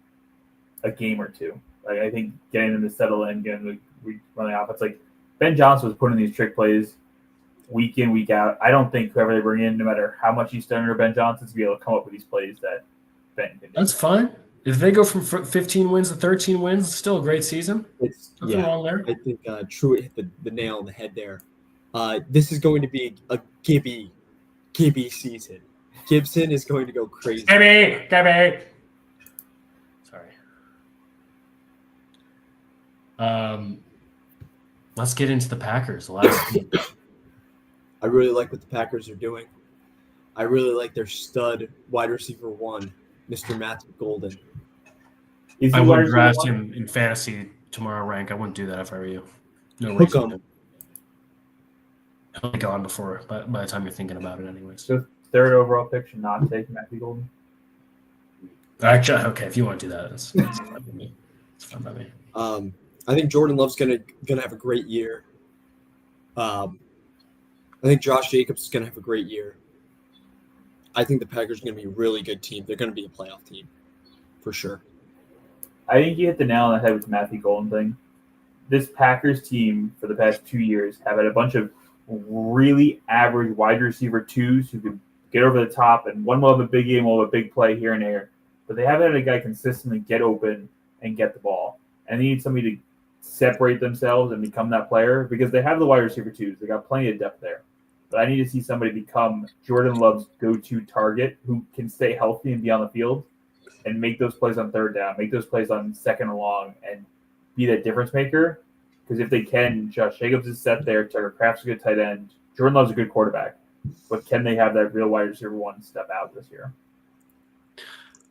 a game or two. Like, I think getting them to settle in, getting them to run the offense. Like, Ben Johnson was putting these trick plays week in, week out. I don't think whoever they bring in, no matter how much he's done under Ben Johnson, to be able to come up with these plays that Ben can do. That's fine. If they go from 15 wins to 13 wins, it's still a great season. Nothing wrong there. I think Truitt hit the nail on the head there. This is going to be a Gibby season. Gibson is going to go crazy. Gibby. Sorry. Let's get into the Packers. The last team. I really like what the Packers are doing. I really like their stud wide receiver one, Mr. Matthew Golden. Is I he would wide draft receiver him in fantasy tomorrow rank. I wouldn't do that if I were you. No Hook reason. 'em. He'll be gone before by the time you're thinking about it, anyways. So third overall pick should not take Matthew Golden. Actually, okay, if you want to do that, that's fine by me. It's fine by me. I think Jordan Love's gonna have a great year. I think Josh Jacobs is gonna have a great year. I think the Packers are gonna be a really good team. They're gonna be a playoff team, for sure. I think you hit the nail on the head with the Matthew Golden thing. This Packers team for the past 2 years have had a bunch of really average wide receiver twos who could get over the top, and one will have a big game, will have a big play here and there. But they haven't had a guy consistently get open and get the ball. And they need somebody to separate themselves and become that player because they have the wide receiver twos. They got plenty of depth there. But I need to see somebody become Jordan Love's go-to target who can stay healthy and be on the field and make those plays on third down, make those plays on second and long, and be that difference maker. Because if they can, Josh Jacobs is set there. Tucker Kraft's a good tight end. Jordan Love's a good quarterback. But can they have that real wide receiver one step out this year?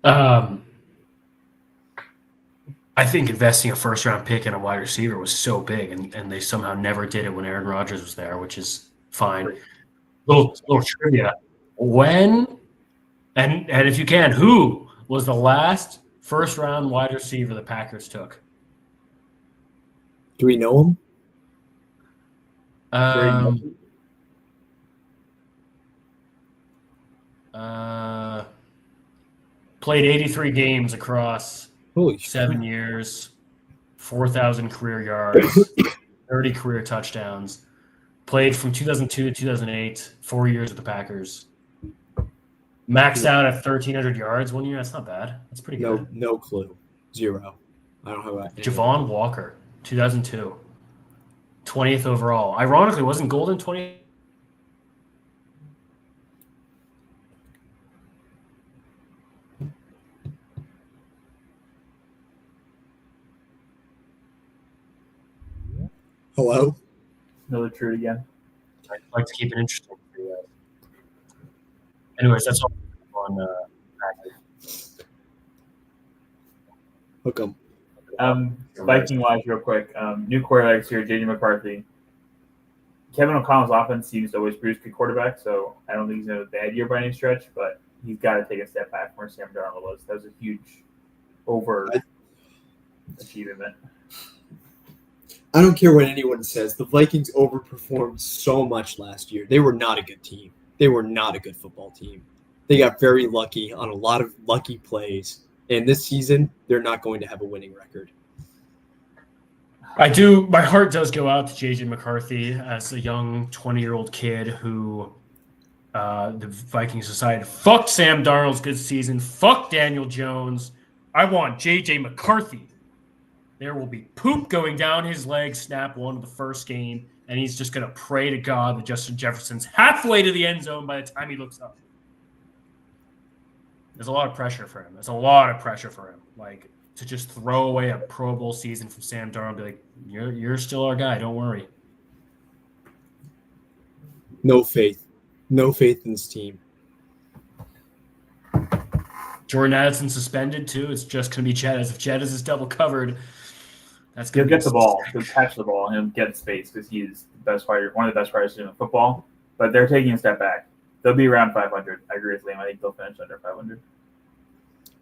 I think investing a first-round pick in a wide receiver was so big, and they somehow never did it when Aaron Rodgers was there, which is fine. Little trivia: when and if you can, who was the last first-round wide receiver the Packers took? Do we know him? Played 83 games across Holy 7 years, 4,000 career yards, 30 career touchdowns. Played from 2002 to 2008, 4 years with the Packers. Maxed out at 1,300 yards 1 year. That's not bad. That's pretty good. No clue. Zero. I don't have that. Javon Walker, 2002. 20th overall. Ironically, wasn't Golden 20th? Hello? Another truth again. I'd like to keep it interesting for you guys. Anyways, that's all on Packers. Hook 'em. Viking wise, real quick. New quarterbacks here, JJ McCarthy. Kevin O'Connell's offense seems to always produce good quarterback, so I don't think he's in a bad year by any stretch, but he's got to take a step back from where Sam Darnold was. That was a huge overachievement. I don't care what anyone says. The Vikings overperformed so much last year. They were not a good team. They were not a good football team. They got very lucky on a lot of lucky plays. And this season, they're not going to have a winning record. I do. My heart does go out to JJ McCarthy as a young 20-year-old kid who the Vikings decided, fuck Sam Darnold's good season. Fuck Daniel Jones. I want JJ McCarthy. There will be poop going down his leg, snap one of the first game, and he's just going to pray to God that Justin Jefferson's halfway to the end zone by the time he looks up. There's a lot of pressure for him. Like, to just throw away a Pro Bowl season from Sam Darnold and be like, you're still our guy. Don't worry. No faith. No faith in this team. Jordan Addison suspended, too. It's just going to be Chettis. If Chettis is double covered, that's going He'll to get the ball. He'll catch the ball, and he'll get space because he is the best fighter, one of the best fighters in football. But they're taking a step back. They'll be around 500. I agree with Liam. I think they'll finish under 500.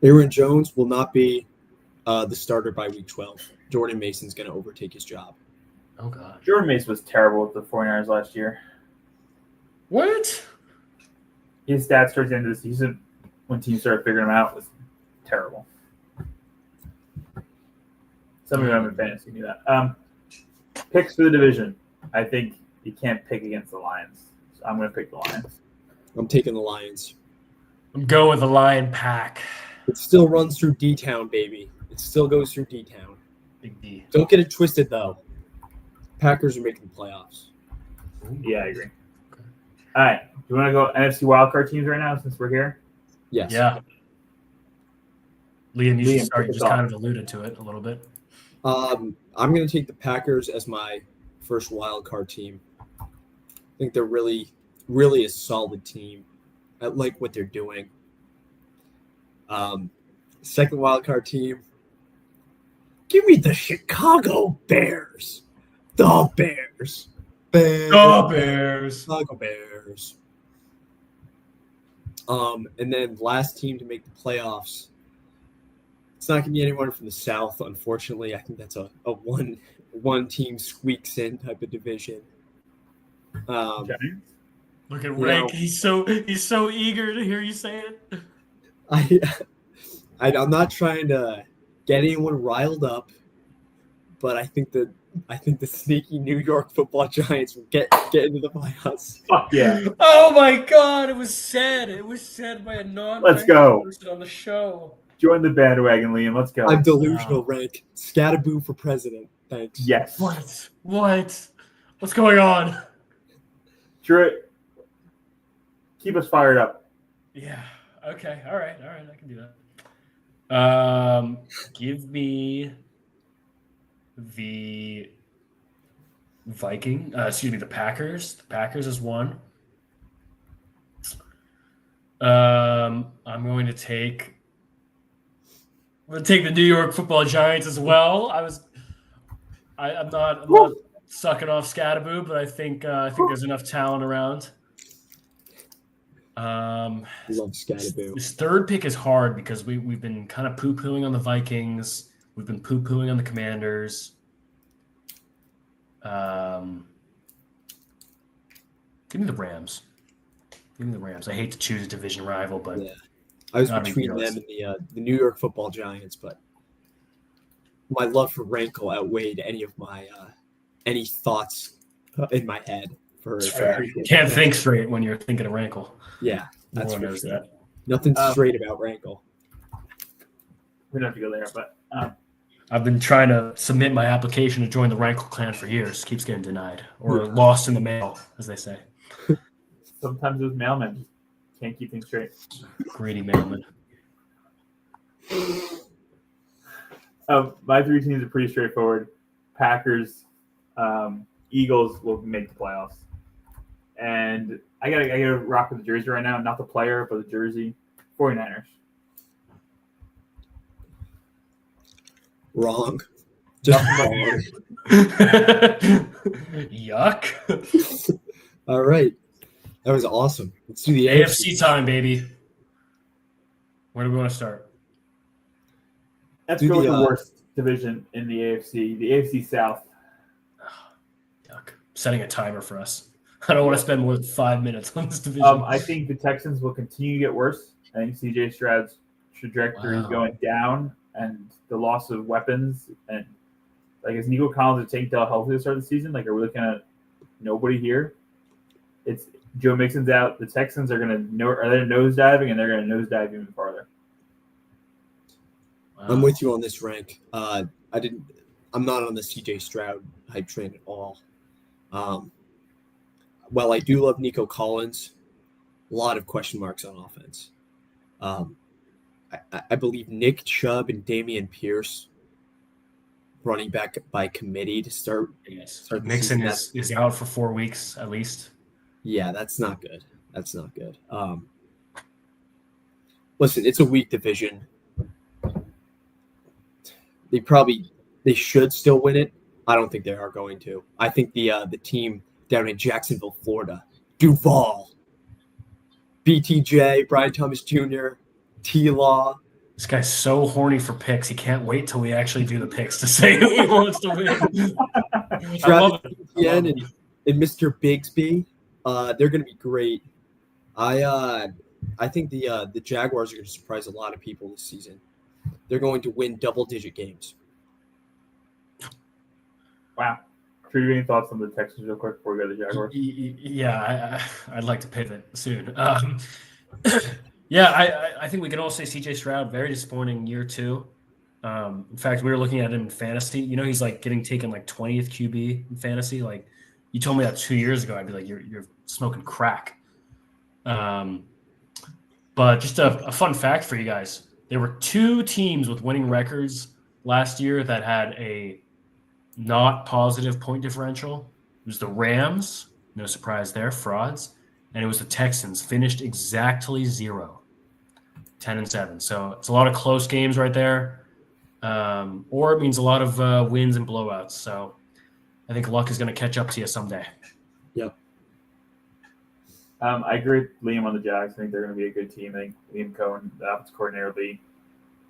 Aaron Jones will not be the starter by week 12. Jordan Mason's going to overtake his job. Oh, God. Jordan Mason was terrible with the 49ers last year. What? His stats towards the end of the season, when teams started figuring him out, was terrible. Some of you in fantasy knew that. Picks for the division. I think you can't pick against the Lions. So I'm going to pick the Lions. I'm taking the Lions. I'm going with the Lion Pack. It still runs through D-Town, baby. It still goes through D-Town. Big D. Don't get it twisted, though. Packers are making the playoffs. Yeah, I agree. All right. Do you want to go NFC wildcard teams right now since we're here? Yes. Yeah. Liam, you should start. You kick just us kind off. of alluded to it a little bit. I'm going to take the Packers as my first wild card team. I think they're really, really a solid team. I like what they're doing. Second wild card team. Give me the Chicago Bears. The Bears. The Bears. Chicago Bears. And then last team to make the playoffs. It's not going to be anyone from the South, unfortunately. I think that's a one team squeaks in type of division. Giants? Look at You Rank. know- He's so eager to hear you say it. I'm not trying to get anyone riled up, but I think the sneaky New York Football Giants will get into the playoffs. Fuck yeah. Oh my God! It was said. It was said by a non. Let's go. Person on the show. Join the bandwagon, Liam. Let's go. I'm delusional, Rank. Scataboo for president. Thanks. Yes. What? What's going on? Drew, keep us fired up. Yeah. Okay. All right. I can do that. Give me the the Packers. The Packers is one. I'm going to take the New York Football Giants as well. I'm not sucking off Scataboo, but I think there's enough talent around. Love Scataboo. This third pick is hard because we've been kind of poo-pooing on the Vikings. We've been poo-pooing on the Commanders. Give me the Rams. I hate to choose a division rival, but Yeah. I was Not between ridiculous. them and the New York Football Giants, but my love for Rankle outweighed any of my any thoughts in my head for. it's fair. You can't think straight when you're thinking of Rankle. Yeah, that's Everyone for knows sure. that. Nothing straight about Rankle. We don't have to go there, but I've been trying to submit my application to join the Rankle clan for years. Keeps getting denied or lost in the mail, as they say. sometimes those mailmen just can't keep things straight. Greedy mailman. My three teams are pretty straightforward. Packers, Eagles will make the playoffs. And I gotta rock with the jersey right now. Not the player, but the jersey. 49ers. Wrong. Nothing Yuck. All right, that was awesome. Let's do the AFC time, baby. Where do we want to start? Let's Do go with the, the worst division in the AFC. The AFC South. Yuck. Setting a timer for us. I don't want to spend more than 5 minutes on this division. I think the Texans will continue to get worse. I think CJ Stroud's trajectory is Wow. going down, and the loss of weapons and is Nico Collins and Tank Dell healthy to start the season? Are we looking at nobody here? It's Joe Mixon's out. The Texans are they're nosediving, and they're going to nosedive even farther. Wow. I'm with you on this, Rank. I'm not on the CJ Stroud hype train at all. While I do love Nico Collins, a lot of question marks on offense. I believe Nick Chubb and Damian Pierce running back by committee to start. Yes. Start the Mixon season. is out for 4 weeks at least. Yeah, that's not good. Listen, it's a weak division. They should still win it. I don't think they are going to. I think the team down in Jacksonville, Florida, Duval, BTJ, Brian Thomas Jr., T-Law. This guy's so horny for picks. He can't wait till we actually do the picks to say who he wants to win. I love it. Etienne and Mr. Bigsby, they're going to be great. I think the Jaguars are going to surprise a lot of people this season. They're going to win double-digit games. Wow. Drew, any thoughts on the Texans real quick before we go to the Jaguars? Yeah, I'd like to pivot soon. Yeah, I think we can all say CJ Stroud, very disappointing year 2. In fact, we were looking at him in fantasy. He's getting taken 20th QB in fantasy. You told me that 2 years ago, I'd be like, you're smoking crack. But just a fun fact for you guys. There were 2 teams with winning records last year that had a not positive point differential. It was the Rams, no surprise there, frauds, and it was the Texans, finished exactly 0, 10-7. So it's a lot of close games right there, or it means a lot of wins and blowouts. So I think luck is going to catch up to you someday. I agree with Liam on the Jags. I think they're going to be a good team. I think Liam Cohen, the offensive coordinator, will be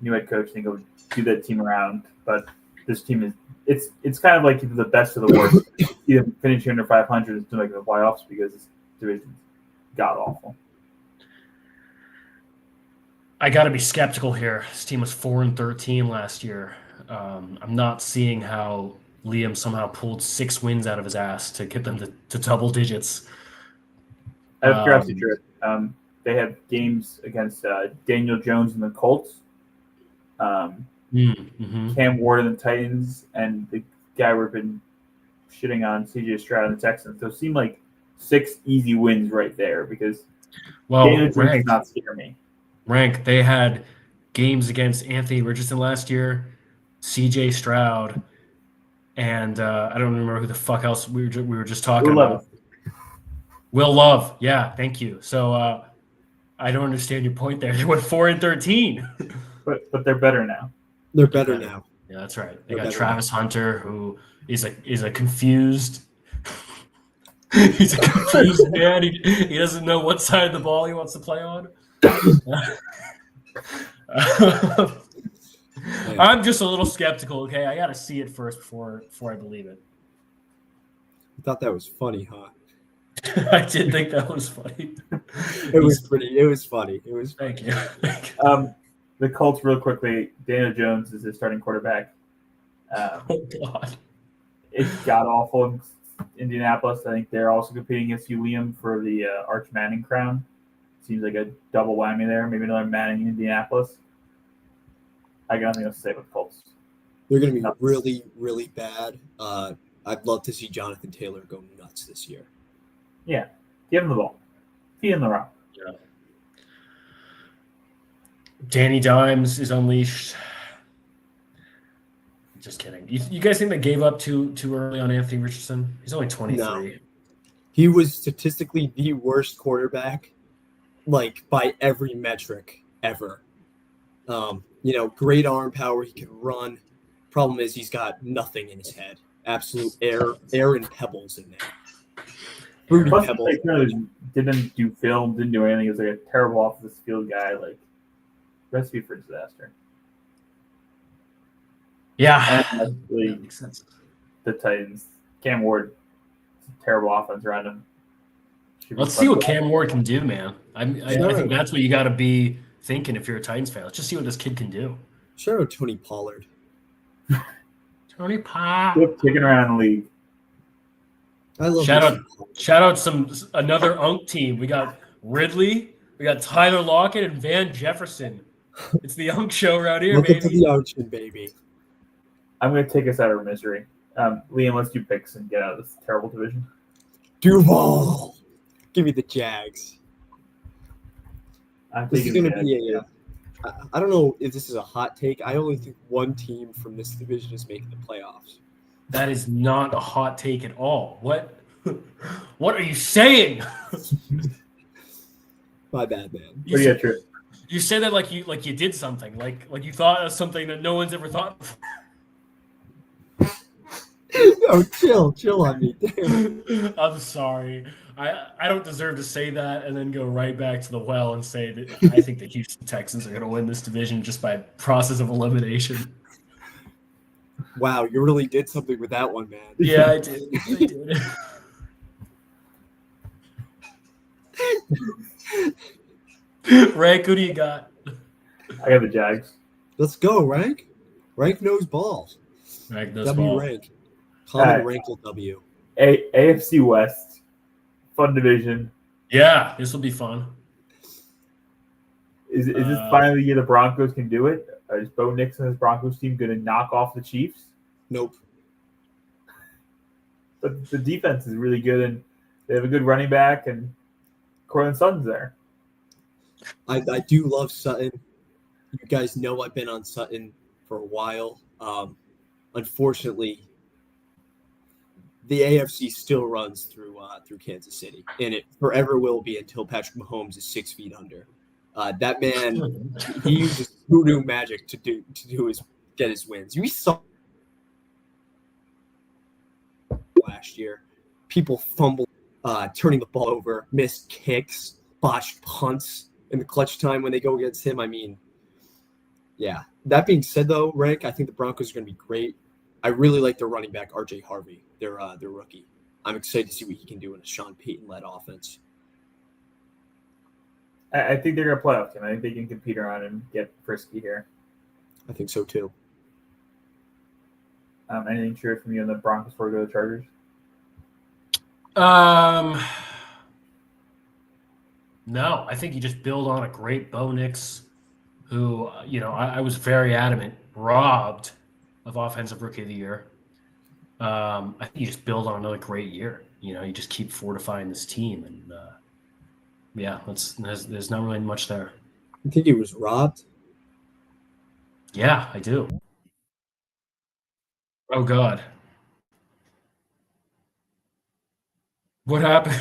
new head coach. I think he'll do that team around. But this team it's kind of like the best of the worst. Either finishing under 500 to make the playoffs because this division's god awful. I got to be skeptical here. This team was 4-13 last year. I'm not seeing how Liam somehow pulled 6 wins out of his ass to get them to double digits. Out of curiosity, they have games against Daniel Jones and the Colts, Cam Ward and the Titans, and the guy we've been shitting on, CJ Stroud and the Texans. So it seemed like 6 easy wins right there because Daniel Jones does not scare me. Rank, they had games against Anthony Richardson last year, CJ Stroud, and I don't remember who the fuck else we were just talking about. Will Love, yeah, thank you. So I don't understand your point there. They went 4-13, but they're better now. They're better now. Yeah, that's right. They got Travis Hunter, who is a confused. He's a confused man. He doesn't know what side of the ball he wants to play on. I'm just a little skeptical. Okay, I got to see it first before I believe it. I thought that was funny, huh? I did think that was funny. It was funny. It was funny. Thank you. The Colts, real quickly. Daniel Jones is their starting quarterback. Oh God, it's god awful in Indianapolis. I think they're also competing against you, Liam, for the Arch Manning crown. Seems like a double whammy there. Maybe another Manning in Indianapolis. I got nothing else to say about the Colts. They're going to be really, really bad. I'd love to see Jonathan Taylor go nuts this year. Yeah, give him the ball. Feed him the rock. Yeah. Danny Dimes is unleashed. Just kidding. You guys think they gave up too early on Anthony Richardson? He's only 23. No. He was statistically the worst quarterback, like by every metric ever. Great arm power. He can run. Problem is he's got nothing in his head. Absolute air and pebbles in there. Plus, didn't do film, didn't do anything. He was like a terrible off the field guy. Like recipe for disaster. Yeah, and that makes sense. The Titans, Cam Ward, terrible offense around him. Let's see what Cam Ward can do, man. I think that's what you got to be thinking if you're a Titans fan. Let's just see what this kid can do. Shout out Tony Pollard. Tony Pop. Kicking around the league. I love shout out another UNC team. We got Ridley, we got Tyler Lockett, and Van Jefferson. It's the UNC show around here, Welcome baby. To the Ocean, baby. I'm going to take us out of our misery. Liam, let's do picks and get out of this terrible division. Duval. Give me the Jags. This is going to be I don't know if this is a hot take. I only think one team from this division is making the playoffs. That is not a hot take at all. What are you saying? My bad, man. You say that like you did something, like you thought of something that no one's ever thought before. No, chill on me. Damn. I'm sorry. I don't deserve to say that and then go right back to the well and say that I think the Houston Texans are going to win this division just by process of elimination. Wow, you really did something with that one, man. Yeah, I did. Rank, who do you got? I got the Jags. Let's go, Rank. Rank knows balls. Rank knows W balls. Rank. Common Rank with W. AFC West. Fun division. Yeah, this will be fun. Is this finally the year the Broncos can do it? Is Bo Nix and his Broncos team going to knock off the Chiefs? Nope. But the defense is really good, and they have a good running back, and Courtland Sutton's there. I do love Sutton. You guys know I've been on Sutton for a while. Unfortunately, the AFC still runs through Kansas City, and it forever will be until Patrick Mahomes is 6 feet under. That man, he uses voodoo magic to get his wins. You saw last year, people fumble, turning the ball over, missed kicks, botched punts in the clutch time when they go against him. I mean, yeah. That being said, though, Rank, I think the Broncos are going to be great. I really like their running back, RJ Harvey, their rookie. I'm excited to see what he can do in a Sean Payton-led offense. I think they're a playoff team. I think they can compete around and get frisky here. I think so, too. Anything true from you on the Broncos before we go to the Chargers? No, I think you just build on a great Bo Nix, who, I was very adamant, robbed of Offensive Rookie of the Year. I think you just build on another great year. You just keep fortifying this team. And, there's not really much there. You think he was robbed? Yeah, I do. Oh, God. What happened?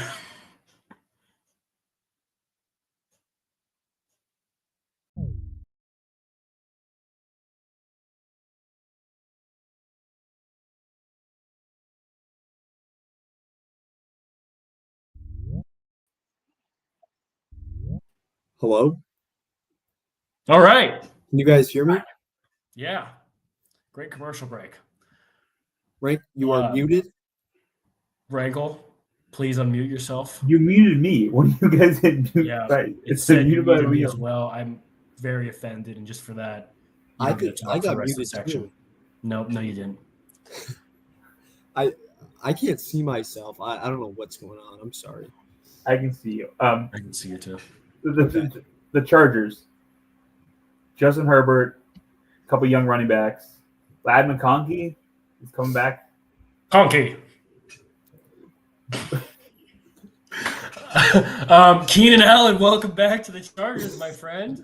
Hello? All right. Can you guys hear me? Yeah. Great commercial break. Rank, you are muted. Rankle, please unmute yourself. You muted me when you guys hit mute. Yeah, right. it said you muted me as well. I'm very offended, and just for that, I got muted too. No, you didn't. I can't see myself. I don't know what's going on. I'm sorry. I can see you. I can see you too. The Chargers, Justin Herbert, a couple young running backs. Lad McConkey is coming back. Conky. Keenan Allen, welcome back to the Chargers, my friend.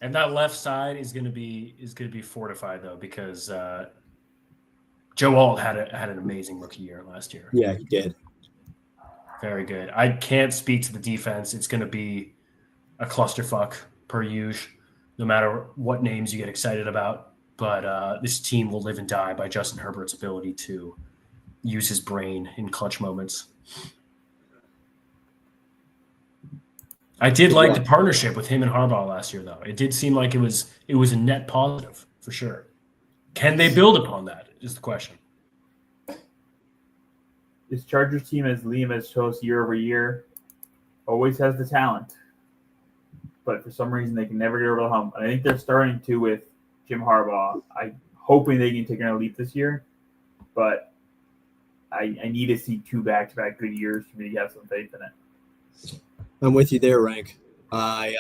And that left side is going to be fortified though, because Joe Alt had an amazing rookie year last year. Yeah, he did. Very good. I can't speak to the defense. It's going to be a clusterfuck per usual, no matter what names you get excited about. But this team will live and die by Justin Herbert's ability to use his brain in clutch moments. I did like the partnership with him and Harbaugh last year, though. It did seem like it was a net positive for sure. Can they build upon that? Is the question. This Chargers team, as Liam has shown us year over year, always has the talent, but for some reason they can never get over the hump. And I think they're starting to with Jim Harbaugh. I'm hoping they can take an leap this year, but I need to see 2 back-to-back good years for me to have some faith in it. I'm with you there, Rank. I'm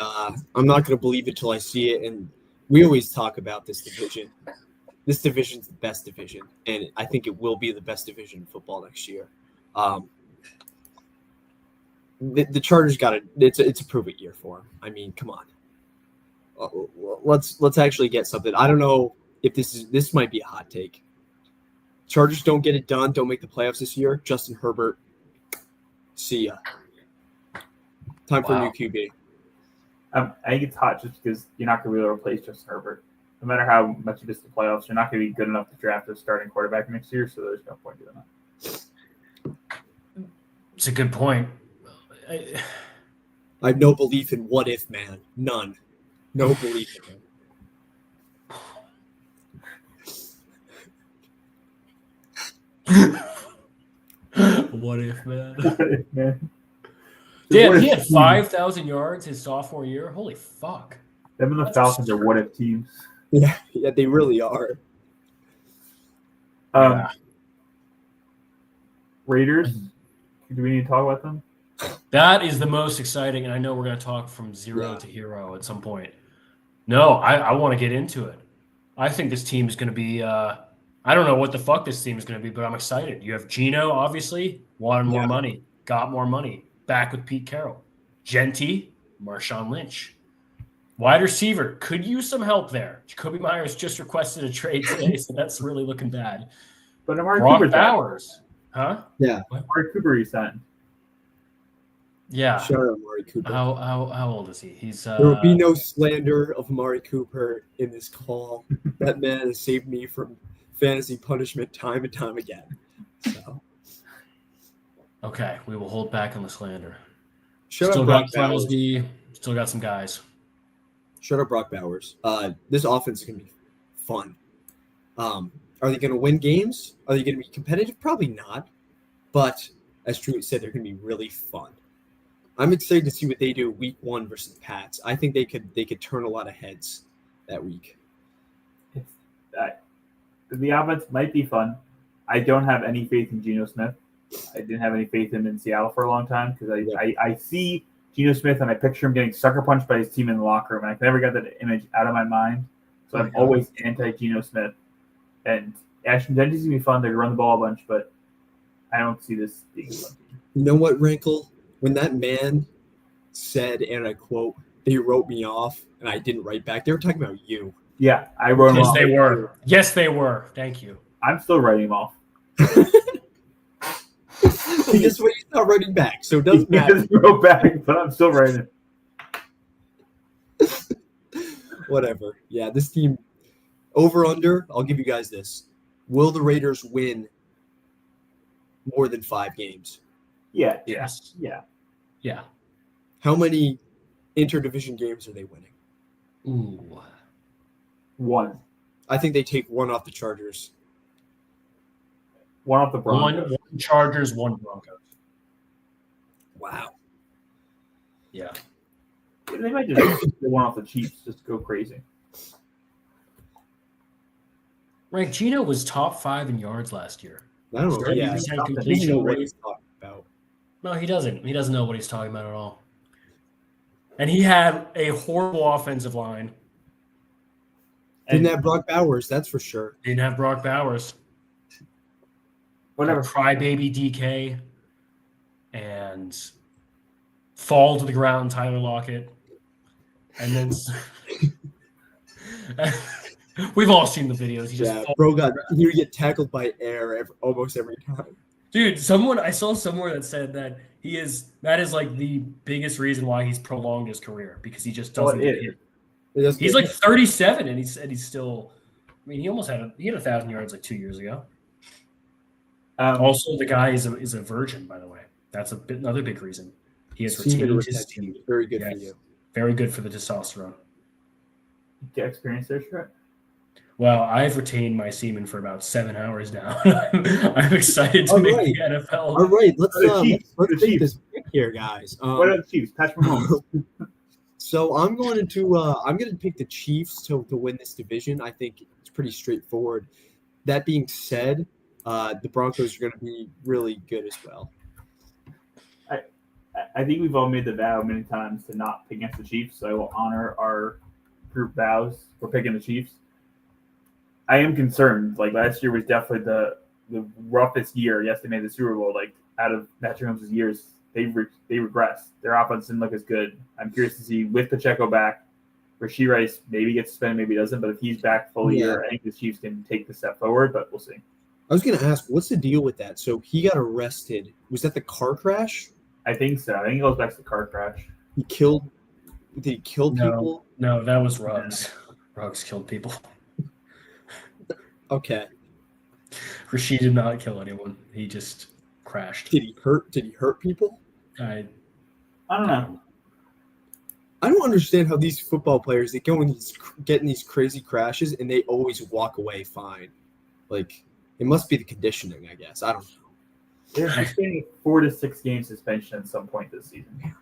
not going to believe it till I see it, and we always talk about this division. This division's the best division, and I think it will be the best division in football next year. The Chargers got it's a prove-it year for them. I mean, come on. Let's actually get something. I don't know if this might be a hot take. Chargers don't get it done, don't make the playoffs this year. Justin Herbert, see ya. Time for a new QB. I think it's hot just because you're not going to be able to replace Justin Herbert. No matter how much you miss the playoffs, you're not going to be good enough to draft a starting quarterback next year, so there's no point doing that. It's a good point. I have no belief in what if, man. None. No belief in him. What if, man? What if, man? Damn, he had 5,000 yards his sophomore year. Holy fuck. Them and the Falcons are what if teams. Yeah, they really are. Raiders, do we need to talk about them? That is the most exciting, and I know we're going to talk from zero to hero at some point. No, I want to get into it. I think this team is going to be I don't know what the fuck this team is going to be, but I'm excited. You have Geno, obviously, wanted more money, got more money, back with Pete Carroll. Genty, Marshawn Lynch. Wide receiver, could use some help there. Jacoby Myers just requested a trade today, so that's really looking bad. But Amari Brock Cooper Bowers. Huh? Amari Cooper resigned. Yeah. Shout out Amari Cooper. How old is he? He's There will be no slander of Amari Cooper in this call. That man has saved me from fantasy punishment time and time again. So okay. We will hold back on the slander. shout Still out got Brock Bowers. Crosby. Still got some guys. Shout out Brock Bowers. This offense is gonna be fun. Are they gonna win games? Are they gonna be competitive? Probably not. But as Truett said, they're gonna be really fun. I'm excited to see what they do week 1 versus the Pats. I think they could turn a lot of heads that week. The offense might be fun. I don't have any faith in Geno Smith. I didn't have any faith in him in Seattle for a long time because I see Geno Smith and I picture him getting sucker punched by his team in the locker room, and I can never get that image out of my mind. So I'm always anti-Geno Smith. And Ashton Denty's going to be fun. They run the ball a bunch, but I don't see this being fun. You know what, Wrinkle? When that man said, and I quote, "They wrote me off," and I didn't write back, they were talking about you. Yeah, I wrote him Yes, off. they were. Yes, they were. Thank you. I'm still writing him off. Guess what? He's not writing back, so it doesn't He matter. doesn't wrote back, but I'm still writing. Whatever. Yeah, this team, over under, I'll give you guys this. Will the Raiders win more than 5 games? Yeah. Yes. Yeah. Yeah. How many interdivision games are they winning? Ooh. 1. I think they take 1 off the Chargers. 1 off the Broncos. One Chargers, 1 Broncos. Wow. Yeah. They might just get 1 off the Chiefs. Just go crazy. Right. Gino was top 5 in yards last year. I don't know. Yeah, 30% he doesn't completion know what rate. he's talking about. No, he doesn't. He doesn't know what he's talking about at all. And he had a horrible offensive line. Didn't have Brock Bowers, that's for sure. Didn't have Brock Bowers. Whatever. Crybaby DK. And fall to the ground Tyler Lockett. And then we've all seen the videos. He just he would get tackled by air almost every time. Dude, I saw somewhere that said that that is like the biggest reason why he's prolonged his career, because he just doesn't get hit. He's like 37 and he's still, I mean, he had 1,000 yards like 2 years ago. Also, the guy is a virgin, by the way. That's another big reason. He has retained his team. Very good for you. Very good for the testosterone. Get experience there, sure. Well, I've retained my semen for about 7 hours now. I'm excited to make the NFL. All right, let's The take this pick here, guys. What are the Chiefs? Patrick Mahomes. So I'm going to pick the Chiefs to win this division. I think it's pretty straightforward. That being said, the Broncos are going to be really good as well. I think we've all made the vow many times to not pick against the Chiefs, so I will honor our group vows for picking the Chiefs. I am concerned. Like, last year was definitely the roughest year. Yes, they made the Super Bowl. Like, out of Patrick Mahomes' years, they regressed. Their offense didn't look as good. I'm curious to see, with Pacheco back, Rashee Rice maybe gets suspended, maybe doesn't. But if he's back full year, I think the Chiefs can take the step forward. But we'll see. I was going to ask, what's the deal with that? So he got arrested. Was that the car crash? I think so. I think it goes back to the car crash. Did he kill people? No, that was Ruggs. Ruggs killed people. Okay. Rashid did not kill anyone. He just crashed. Did he hurt people? I don't know. I don't understand how these football players, they go and get in these crazy crashes and they always walk away fine. Like, it must be the conditioning, I guess. I don't know. They're getting 4 to 6 game suspension at some point this season.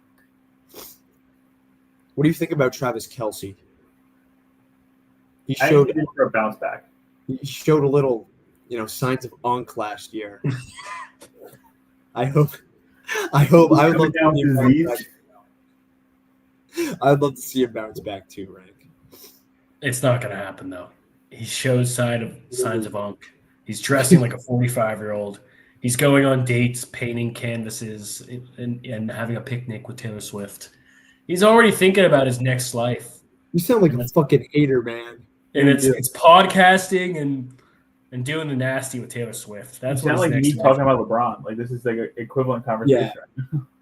What do you think about Travis Kelce? He I showed think he's for a bounce back. He showed a little, signs of unk last year. I would love to see him bounce back too, Rank. It's not going to happen though. He shows signs of unk. He's dressing like a 45-year-old. He's going on dates, painting canvases, and having a picnic with Taylor Swift. He's already thinking about his next life. You sound like a fucking hater, man. And it's podcasting and and doing the nasty with Taylor Swift. That's It's what not his like next me life- talking about LeBron. Like this is like an equivalent conversation.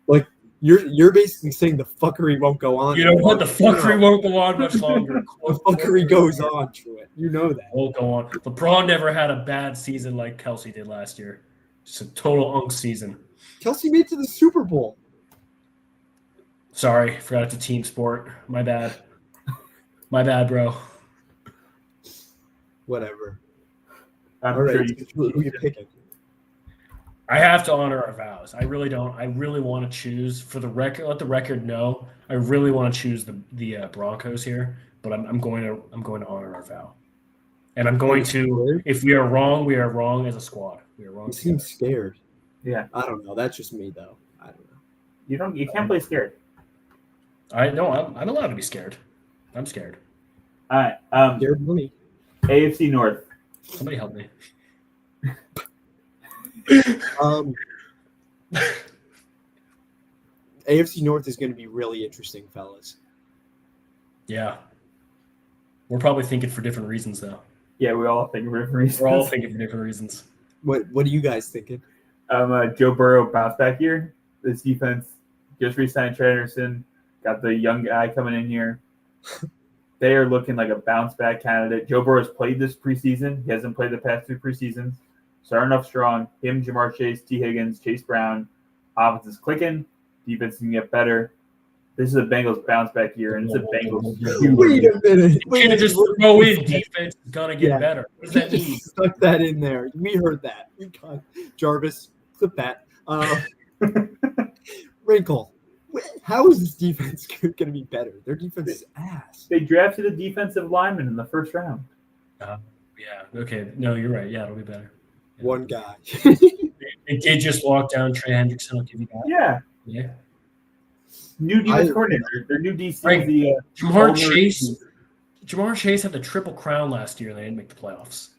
Like you're basically saying the fuckery won't go on. You know what? The fuckery No. won't go on much longer. The fuckery goes on, Truett. You know that. Won't go on. LeBron never had a bad season like Kelsey did last year. Just a total unk season. Kelsey made it to the Super Bowl. Sorry, forgot it's a team sport. My bad. My bad, bro. Whatever. I'm All right, sure you who you picking? I have to honor our vows. I really don't. I really want to choose for the record. Let the record know. I really want to choose the Broncos here, but I'm going to honor our vow, and I'm going to. If we are wrong as a squad. We are wrong. You seem scared. Yeah. I don't know. That's just me though. I don't know. You can't play scared. I know. I'm allowed to be scared. I'm scared. All right. Scared money. AFC North. Somebody help me. AFC North is going to be really interesting, fellas. Yeah. We're probably thinking for different reasons though. Yeah, we all think we're reasons. We're all thinking for different reasons. What are you guys thinking? Joe Burrow bounce back here. This defense just re-signed Trey Anderson. Got the young guy coming in here. They are looking like a bounce back candidate. Joe Burrow has played this preseason. He hasn't played the past 2 preseasons. Starting off strong. Him, Jamar Chase, T. Higgins, Chase Brown. Offense is clicking. Defense can get better. This is a Bengals bounce back year, and it's a Bengals. Wait a minute. You can't just throw in defense is gonna get better. What does that mean? Stuck that in there. We heard that. We got Jarvis. Clip that. Wrinkle. How is this defense going to be better? Their defense is ass. They drafted a defensive lineman in the first round. Yeah. Okay. No, you're right. Yeah, it'll be better. Yeah. One guy. They did just walk down Trey Hendrickson. I'll give you that. Yeah. Yeah. New defense coordinator. Their new DC. Right. The Jamar Chase had the triple crown last year and they didn't make the playoffs.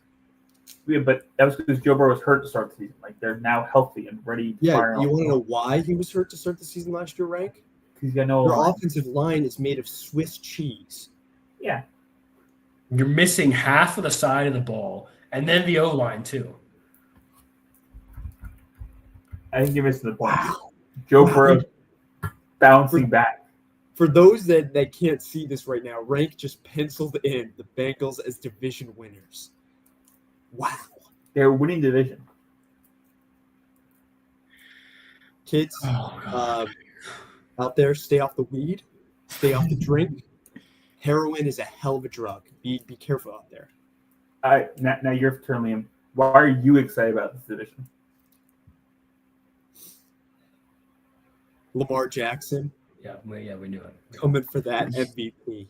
Yeah, but that was because Joe Burrow was hurt to start the season. Like they're now healthy and ready to fire. You want to know why he was hurt to start the season last year, Rank? Because you got no Their offensive line is made of Swiss cheese. Yeah. You're missing half of the side of the ball and then the O-line too. I think you're missing the point. Wow. Joe Burrow bouncing back. For those that can't see this right now, Rank just penciled in the Bengals as division winners. Wow. They're winning division. Kids out there, stay off the weed, stay off the drink. Heroin is a hell of a drug. Be careful out there. Now your turn, Liam. Why are you excited about this division? Lamar Jackson. Yeah, we knew it. Coming for that MVP.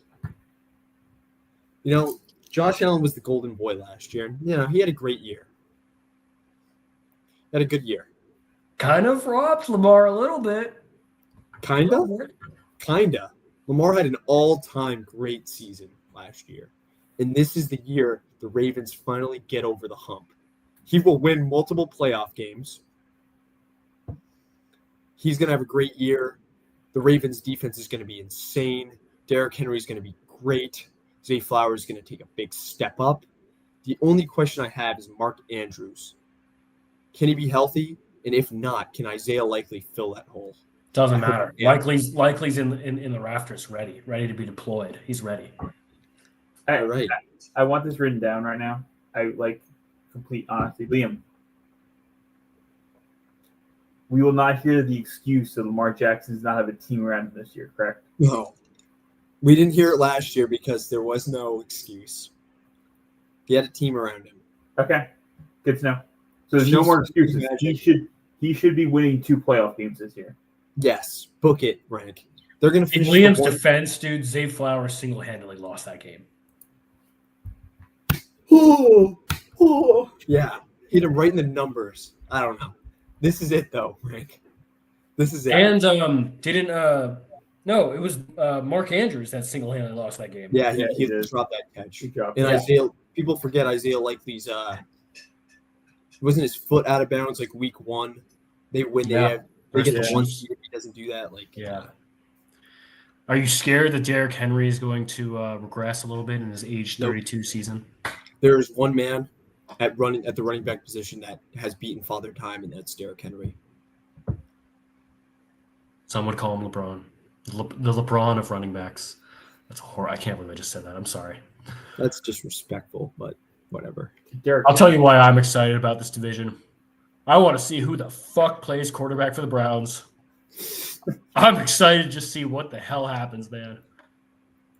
You know, Josh Allen was the golden boy last year. You know, he had a great year. Had a good year. Kind of robbed Lamar a little bit. Kinda. Lamar had an all-time great season last year. And this is the year the Ravens finally get over the hump. He will win multiple playoff games. He's going to have a great year. The Ravens defense is going to be insane. Derrick Henry is going to be great. Zay Flowers is going to take a big step up. The only question I have is Mark Andrews. Can he be healthy? And if not, can Isaiah Likely fill that hole? Doesn't matter. Yeah. Likely's in the rafters, ready to be deployed. He's ready. All right. I want this written down right now. I like complete honesty. Liam, we will not hear the excuse that Lamar Jackson does not have a team around him this year, correct? No. We didn't hear it last year because there was no excuse. He had a team around him. Okay. Good to know. So there's no more excuses. He should be winning 2 playoff games this year. Yes. Book it, Rank. They're going to In finish Liam's defense, dude, Zay Flowers single-handedly lost that game. Yeah. Hit him right in the numbers. I don't know. This is it, though, Rank. This is it. And no, it was Mark Andrews that single-handedly lost that game. Yeah, Yeah, he he did. dropped that catch. Good job. And Yeah. people forget Isaiah Likely's wasn't his foot out of bounds like week 1. They get the Yeah. 1 seed if he doesn't do that. Yeah. Are you scared that Derrick Henry is going to regress a little bit in his age 32 season? There's one man at the running back position that has beaten Father Time, and that's Derrick Henry. Some would call him LeBron. The LeBron of running backs. That's I can't believe I just said that. I'm sorry. That's disrespectful, but whatever. Derrick I'll tell you why I'm excited about this division. I want to see who the fuck plays quarterback for the Browns. I'm excited to just see what the hell happens, man.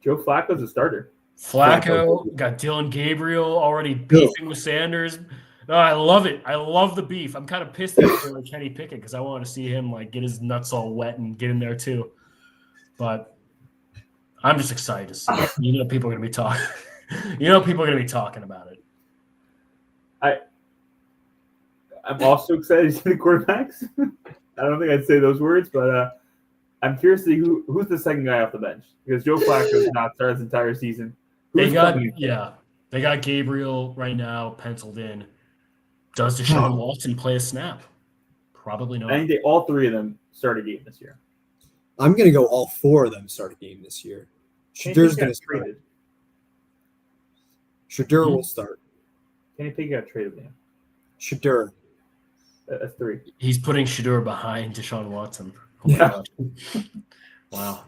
Joe Flacco's a starter. Flacco got Dylan Gabriel already beefing with Sanders. No, I love it. I love the beef. I'm kind of pissed at Kenny Pickett because I want to see him like get his nuts all wet and get in there too. But I'm just excited to see it. People are going to be talking. People are going to be talking about it. I'm also excited to see the quarterbacks. I don't think I'd say those words, but I'm curious to see who's the second guy off the bench because Joe Flacco's not started his entire season. They got Gabriel right now penciled in. Does Deshaun Watson play a snap? Probably not. I think all three of them start a game this year. I'm going to go all four of them start a game this year. Shadur's going to start. Shadur will start. Kenny Pickett got traded with him. Shadur. That's three. He's putting Shadur behind Deshaun Watson. Oh Yeah. Wow.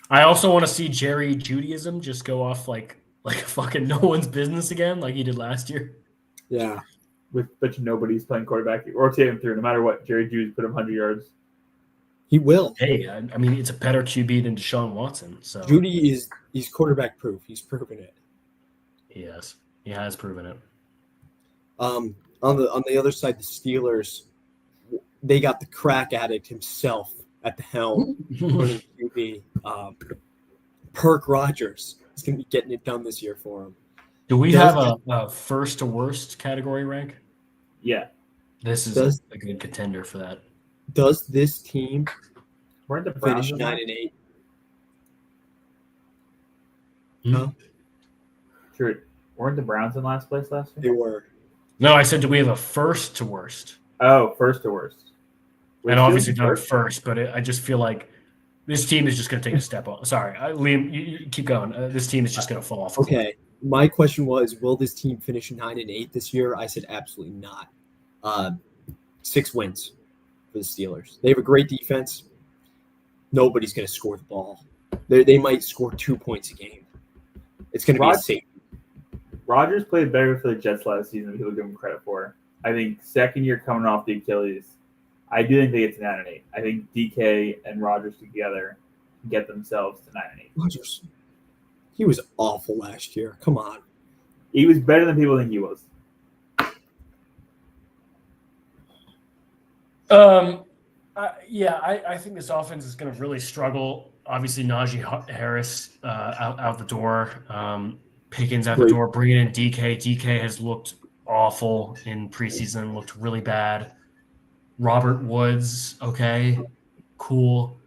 I also want to see Jerry Judaism just go off like fucking no one's business again, like he did last year. Yeah. With but nobody's playing quarterback. Rotate him through no matter what. Jerry Judy's put him 100 yards. He will. Hey, I mean, it's a better QB than Deshaun Watson. So Judy he's quarterback proof. He's proven it. Yes, he has proven it. On the other side, the Steelers, they got the crack addict himself at the helm. QB, Perk Rogers is going to be getting it done this year for him. Do we have a first to worst category rank? Yeah. This is a good contender for that. Does this team Weren't the Browns finish 9-8? Hmm? Sure. Weren't the Browns in last place last They year? were. No, I said, do we have a first to worst? Oh, first to worst. And obviously not first, but I just feel like this team is just going to take a step on. Sorry, Liam, you keep going. This team is just going to fall off. Okay. My question was, will this team finish 9-8 this year? I said absolutely not. 6 wins for the Steelers. They have a great defense. Nobody's going to score the ball. They might score 2 points a game. It's going to be a safe. Rodgers played better for the Jets last season than people give him credit for. I think second year coming off the Achilles, I do think they get to 9-8. I think DK and Rodgers together get themselves to 9-8. Rodgers, he was awful last year. Come on. He was better than people think he was. I think this offense is going to really struggle. Obviously, Najee Harris out the door. Pickens out the door, bringing in DK. DK has looked awful in preseason, looked really bad. Robert Woods, okay, cool.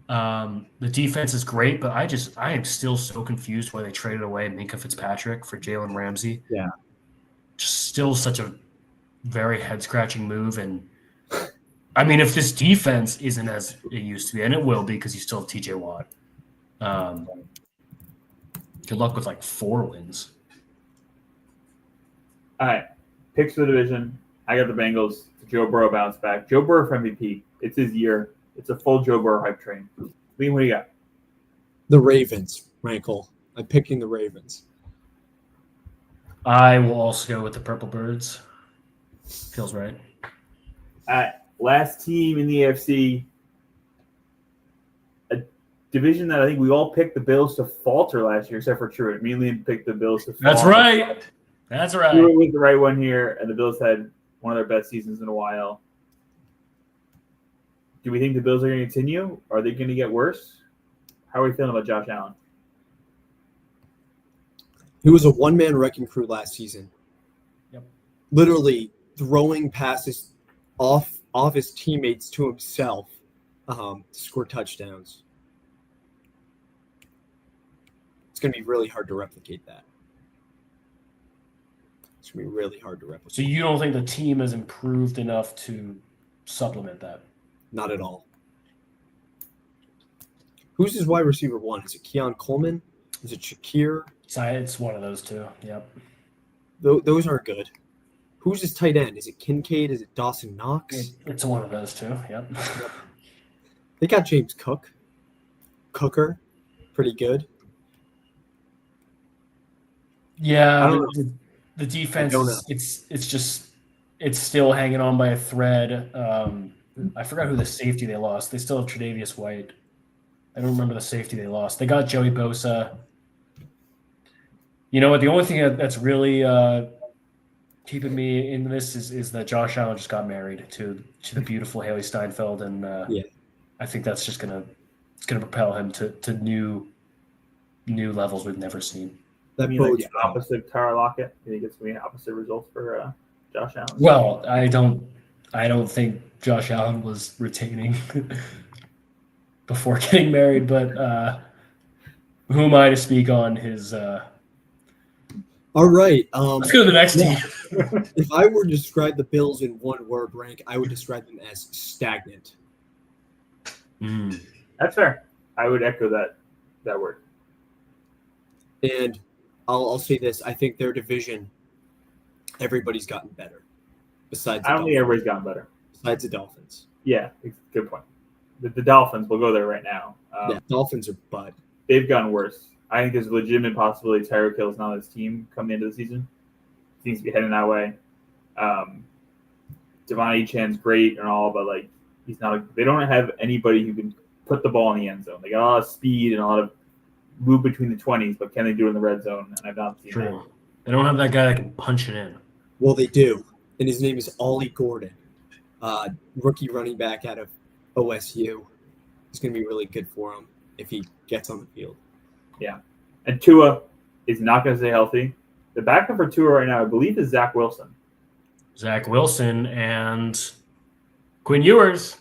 The defense is great, but I am still so confused why they traded away Minkah Fitzpatrick for Jalen Ramsey. Yeah. Just still such a very head-scratching move. And, I mean, if this defense isn't as it used to be, and it will be because you still have TJ Watt, good luck with like 4 wins. All right. Picks for the division. I got the Bengals. Joe Burrow bounce back. Joe Burrow for MVP. It's his year. It's a full Joe Burrow hype train. Liam, what do you got? The Ravens, Rankle. I'm picking the Ravens. I will also go with the Purple Birds. Feels right. All right. Last team in the AFC. A division that I think we all picked the Bills to falter last year, except for Truett. Me and Liam picked the Bills to falter. That's right. That's right. Truett was the right one here, and the Bills had one of their best seasons in a while. Do we think the Bills are going to continue? Are they going to get worse? How are we feeling about Josh Allen? He was a one-man wrecking crew last season. Yep. Literally throwing passes off his teammates to himself to score touchdowns. It's going to be really hard to replicate that. It's going to be really hard to replicate. So you don't think the team has improved enough to supplement that? Not at all. Who's his wide receiver 1? Is it Keon Coleman? Is it Shakir? It's one of those two. Yep. Those aren't good. Who's his tight end? Is it Kincaid? Is it Dawson Knox? It's one of those two. Yep. They got James Cooker, pretty good. Yeah, I don't the defense I don't it's still hanging on by a thread. I forgot who the safety they lost. They still have Tre'Davious White. I don't remember the safety they lost. They got Joey Bosa. You know what? The only thing that's really keeping me in this is that Josh Allen just got married to the beautiful Haley Steinfeld, and Yeah. I think that's just gonna propel him to new levels we've never seen. I That mean, like bodes the well. opposite of Tyler Lockett. You think it's going to be opposite results for Josh Allen? Well, I don't think Josh Allen was retaining before getting married, but who am I to speak on his? All right. Let's go to the next team. If I were to describe the Bills in one word rank, I would describe them as stagnant. That's fair. I would echo that word. And I'll say this: I think their division, everybody's gotten better. Besides, I don't think everybody's gotten better. Besides the Dolphins. Yeah, good point. The Dolphins, we'll go there right now. Yeah, Dolphins are bud. They've gotten worse. I think there's a legitimate possibility Tyreek Hill's not on his team coming into the season. Seems to be heading that way. Devon Achan's great and all, but like he's not. They don't have anybody who can put the ball in the end zone. They got a lot of speed and a lot of move between the 20s, but can they do it in the red zone? And I've not seen that. True. They don't have that guy that can punch it in. Well, they do, and his name is Ollie Gordon, rookie running back out of OSU. It's going to be really good for him if he gets on the field. Yeah. And Tua is not going to stay healthy. The backup for Tua right now, I believe, is Zach Wilson. Zach Wilson and Quinn Ewers.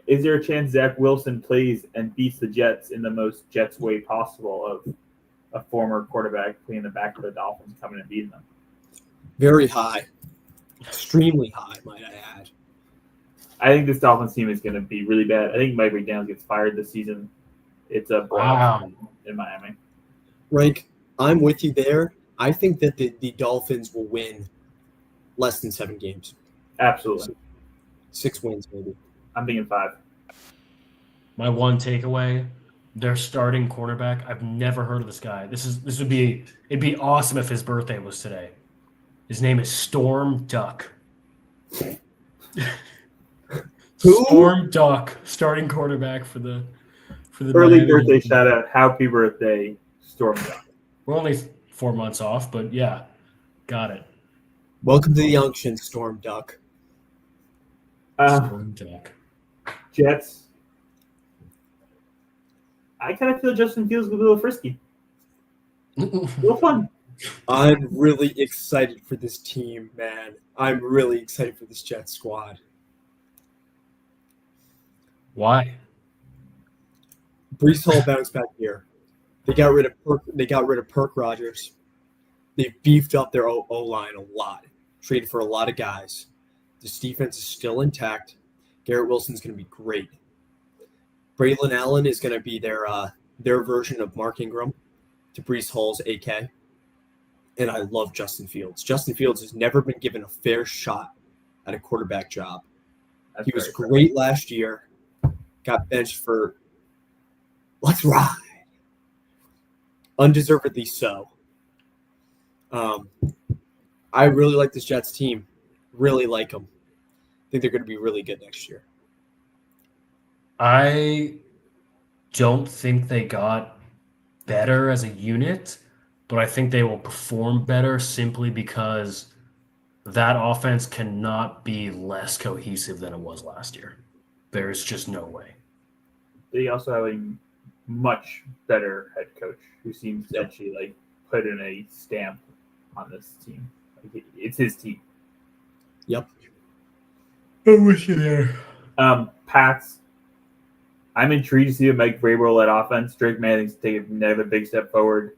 Is there a chance Zach Wilson plays and beats the Jets in the most Jets way possible of a former quarterback playing the back of the Dolphins coming and beating them? Very high. Extremely high, might I add. I think this Dolphins team is going to be really bad. I think Mike McDaniels gets fired this season. It's a blowout in Miami. Rank, I'm with you there. I think that the Dolphins will win less than 7 games. Absolutely. 6 wins, maybe. I'm thinking 5. My one takeaway: their starting cornerback. I've never heard of this guy. It'd be awesome if his birthday was today. His name is Storm Duck. Who? Storm Duck, starting quarterback for the Early Miami birthday Dolphins. shout out. Happy birthday, Storm Duck. We're only 4 months off, but yeah, got it. Welcome to the Unction, Storm Duck. Storm Duck. Jets. I kind of feel Justin Fields will be a little frisky. A little fun. I'm really excited for this team, man. I'm really excited for this Jets squad. Why? Brees Hall bounced back here. They got rid of Perk Rogers. They've beefed up their O-line a lot. Traded for a lot of guys. This defense is still intact. Garrett Wilson's going to be great. Braylon Allen is going to be their version of Mark Ingram to Brees Hall's AK. And I love Justin Fields. Justin Fields has never been given a fair shot at a quarterback job. That's He was very great last year. Got benched for let's ride. Undeservedly so. I really like this Jets team. Really like them. I think they're going to be really good next year. I don't think they got better as a unit, but I think they will perform better simply because that offense cannot be less cohesive than it was last year. There's just no way. They also have a much better head coach who seems to actually like put in a stamp on this team. Like it's his team. Yep. I'm with you there. Pats. I'm intrigued to see a Mike Vrabel-led offense. Drake Manning's taking another big step forward.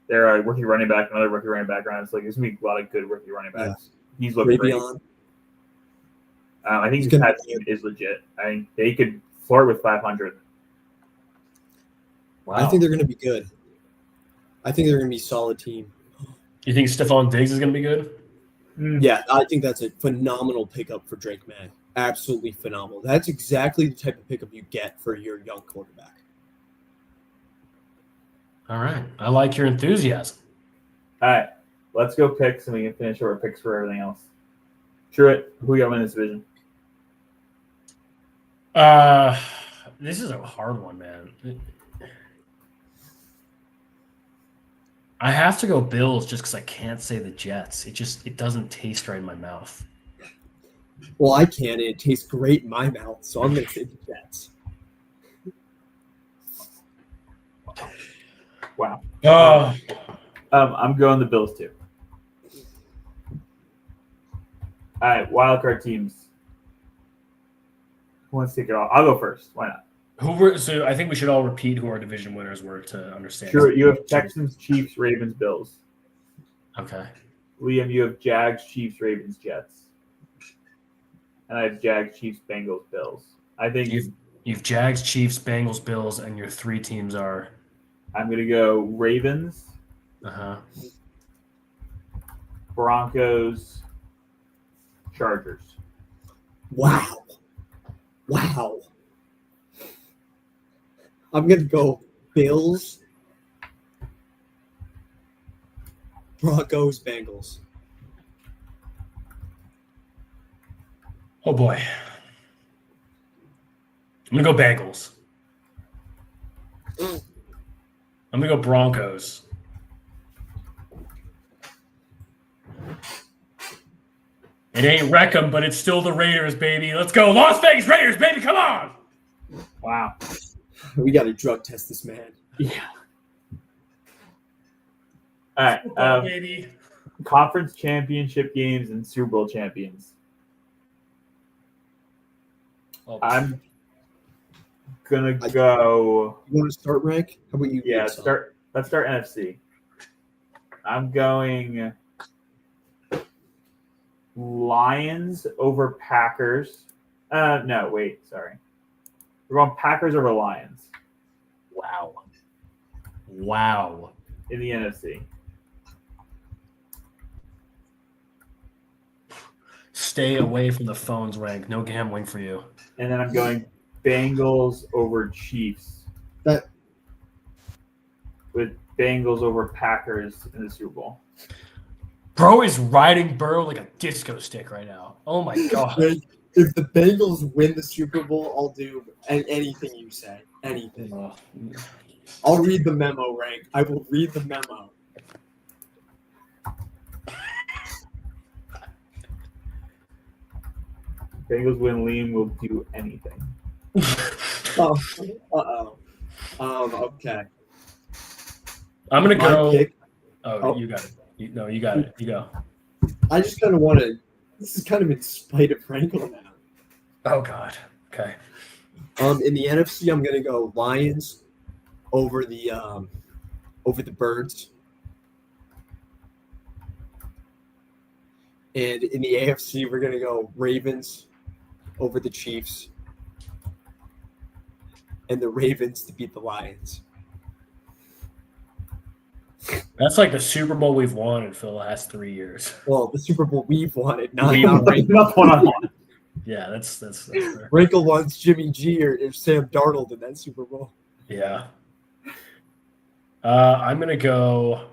They're a rookie running back, another rookie running back. It's like there's gonna be a lot of good rookie running backs. Yeah. He's looking great. I think this Pats team is legit. I think they could flirt with 500. Wow. I think they're going to be good. I think they're going to be a solid team. You think Stephon Diggs is going to be good? Yeah, I think that's a phenomenal pickup for Drake May. Absolutely phenomenal. That's exactly the type of pickup you get for your young quarterback. All right. I like your enthusiasm. All right, let's go picks, and we can finish our picks for everything else. Truett, who you got in this division? This is a hard one, man. I have to go Bills just because I can't say the Jets. It doesn't taste right in my mouth. Well, I can, and it tastes great in my mouth, so I'm going to say the Jets. Wow. Oh, I'm going the Bills too. All right, wildcard teams. Who wants to take it off? I'll go first. Why not? so I think we should all repeat who our division winners were to understand. Sure, you have Texans, Chiefs, Ravens, Bills. Okay. Liam, you have Jags, Chiefs, Ravens, Jets. And I have Jags, Chiefs, Bengals, Bills. I think You've Jags, Chiefs, Bengals, Bills, and your three teams are. I'm going to go Ravens, Broncos, Chargers. Wow. I'm going to go Bills, Broncos, Bengals. Oh boy. I'm gonna go Bengals. I'm gonna go Broncos. It ain't Wreckham, but it's still the Raiders, baby. Let's go, Las Vegas Raiders, baby. Come on. Wow. We got to drug test this man. Yeah. All right. Football, baby. Conference championship games and Super Bowl champions. Oh, I'm gonna go. You want to start, Rick? How about you? Yeah, let's start NFC. I'm going Lions over Packers. No, wait, sorry. We're going Packers over Lions wow. in the NFC. Stay away from the phones, Rank. No gambling for you. And then I'm going Bengals over Chiefs. That with Bengals over Packers in the Super Bowl. Bro is riding Burrow like a disco stick right now. Oh my god. If the Bengals win the Super Bowl, I'll do anything you say. Anything. Oh. I'll read the memo, Rank. I will read the memo. Bengals win, Liam will do anything. Okay. I'm gonna My go. pick, Oh, you got it. You got it. You go. I just kind of want to. This is kind of in spite of Frankel now. Oh god. Okay. In the NFC, I'm gonna go Lions over the Birds, and in the AFC, we're gonna go Ravens over the Chiefs, and the Ravens to beat the Lions. That's like the Super Bowl we've wanted for the last 3 years. Well, the Super Bowl we've wanted, not Not one-on-one. Yeah, that's fair. Wrinkle wants Jimmy G or Sam Darnold in that Super Bowl. Yeah. I'm gonna go.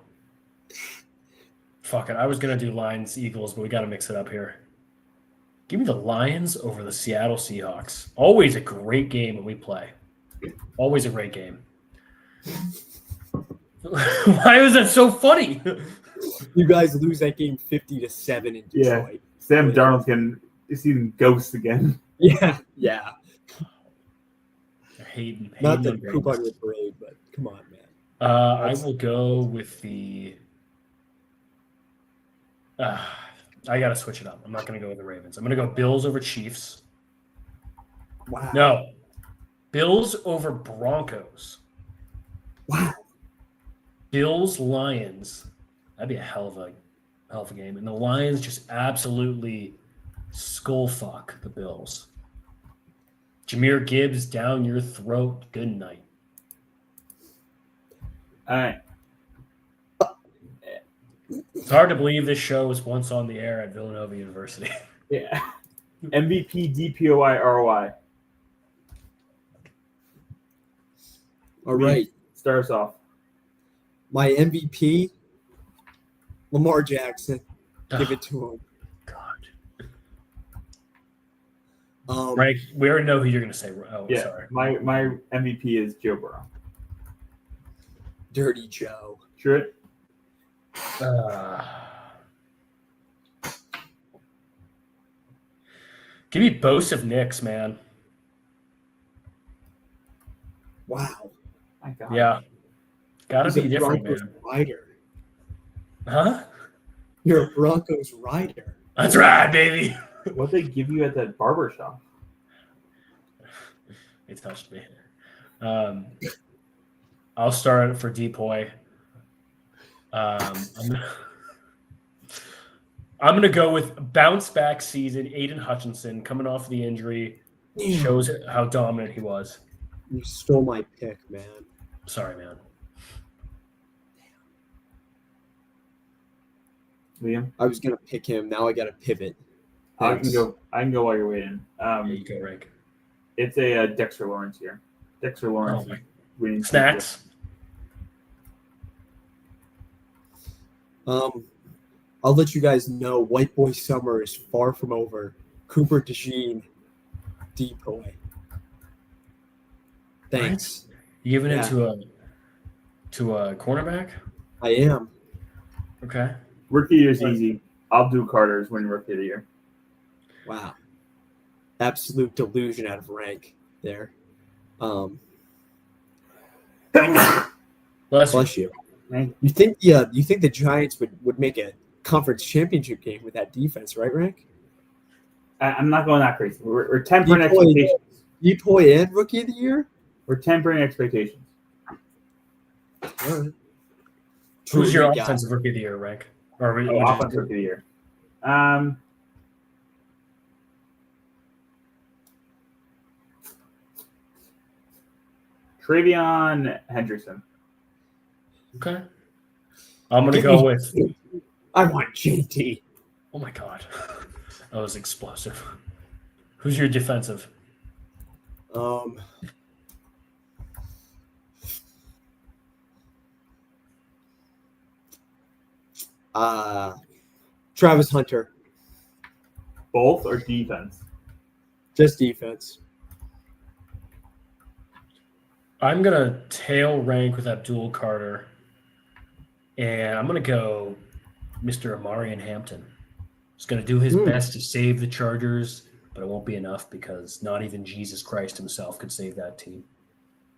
Fuck it. I was gonna do Lions Eagles, but we got to mix it up here. Give me the Lions over the Seattle Seahawks. Always a great game when we play. Always a great game. Why was that so funny? You guys lose that game 50-7 in Detroit. Yeah. Sam Darnold can see them ghosts again. Yeah. Hayden Not to and poop Ravens. on your parade, but come on, man. I will go with the. I got to switch it up. I'm not going to go with the Ravens. I'm going to go Bills over Chiefs. Wow. No. Bills over Broncos. Wow. Bills Lions. That'd be a hell of a game. And the Lions just absolutely skull fuck the Bills. Jahmyr Gibbs down your throat. Good night. All right. It's hard to believe this show was once on the air at Villanova University. Yeah. MVP, DPOI, ROI. All right. Start us off. My MVP, Lamar Jackson. Give it to him. God. Right. We already know who you're going to say. Oh, Yeah. sorry. My MVP is Joe Burrow. Dirty Joe. Sure. Give me Bose of Knicks, man. Wow. My God. Yeah. Got to He's be a different, Broncos man. rider. Huh? You're a Broncos rider. That's right, baby. What they give you at that barber shop? It touched me. I'll start for Depoy. I'm gonna go with bounce back season. Aiden Hutchinson coming off the injury shows how dominant he was. You stole my pick, man. Sorry, man. Liam? I was gonna pick him. Now I gotta pivot. I can go while you're waiting. There you go, Rick. It's a Dexter Lawrence here. Dexter Lawrence Oh, my- winning Snacks. I'll let you guys know White Boy Summer is far from over. Cooper DeJean, Depoy. Thanks. You giving Yeah. it to a cornerback? I am. Okay. Rookie of the year's easy. Abdul Carter is winning Rookie of the Year. Wow. Absolute delusion out of rank there. Bless you. Man, You think the Giants would make a conference championship game with that defense, right, Rank? I'm not going that crazy. We're tempering Depoy- expectations. Depoy and Rookie of the Year? We're tempering expectations. All right. Who's your Truly got offensive rookie of the year, Rick? Or would you Offensive do- Rookie of the Year. Travion Henderson. Okay. I'm gonna go with. I want JT. Oh my god, that was explosive. Who's your defensive? Travis Hunter. Both or defense? Just defense. I'm gonna tail rank with Abdul Carter, and I'm gonna go Mr. Amarian Hampton. He's gonna do his best to save the Chargers, but it won't be enough because not even Jesus Christ himself could save that team.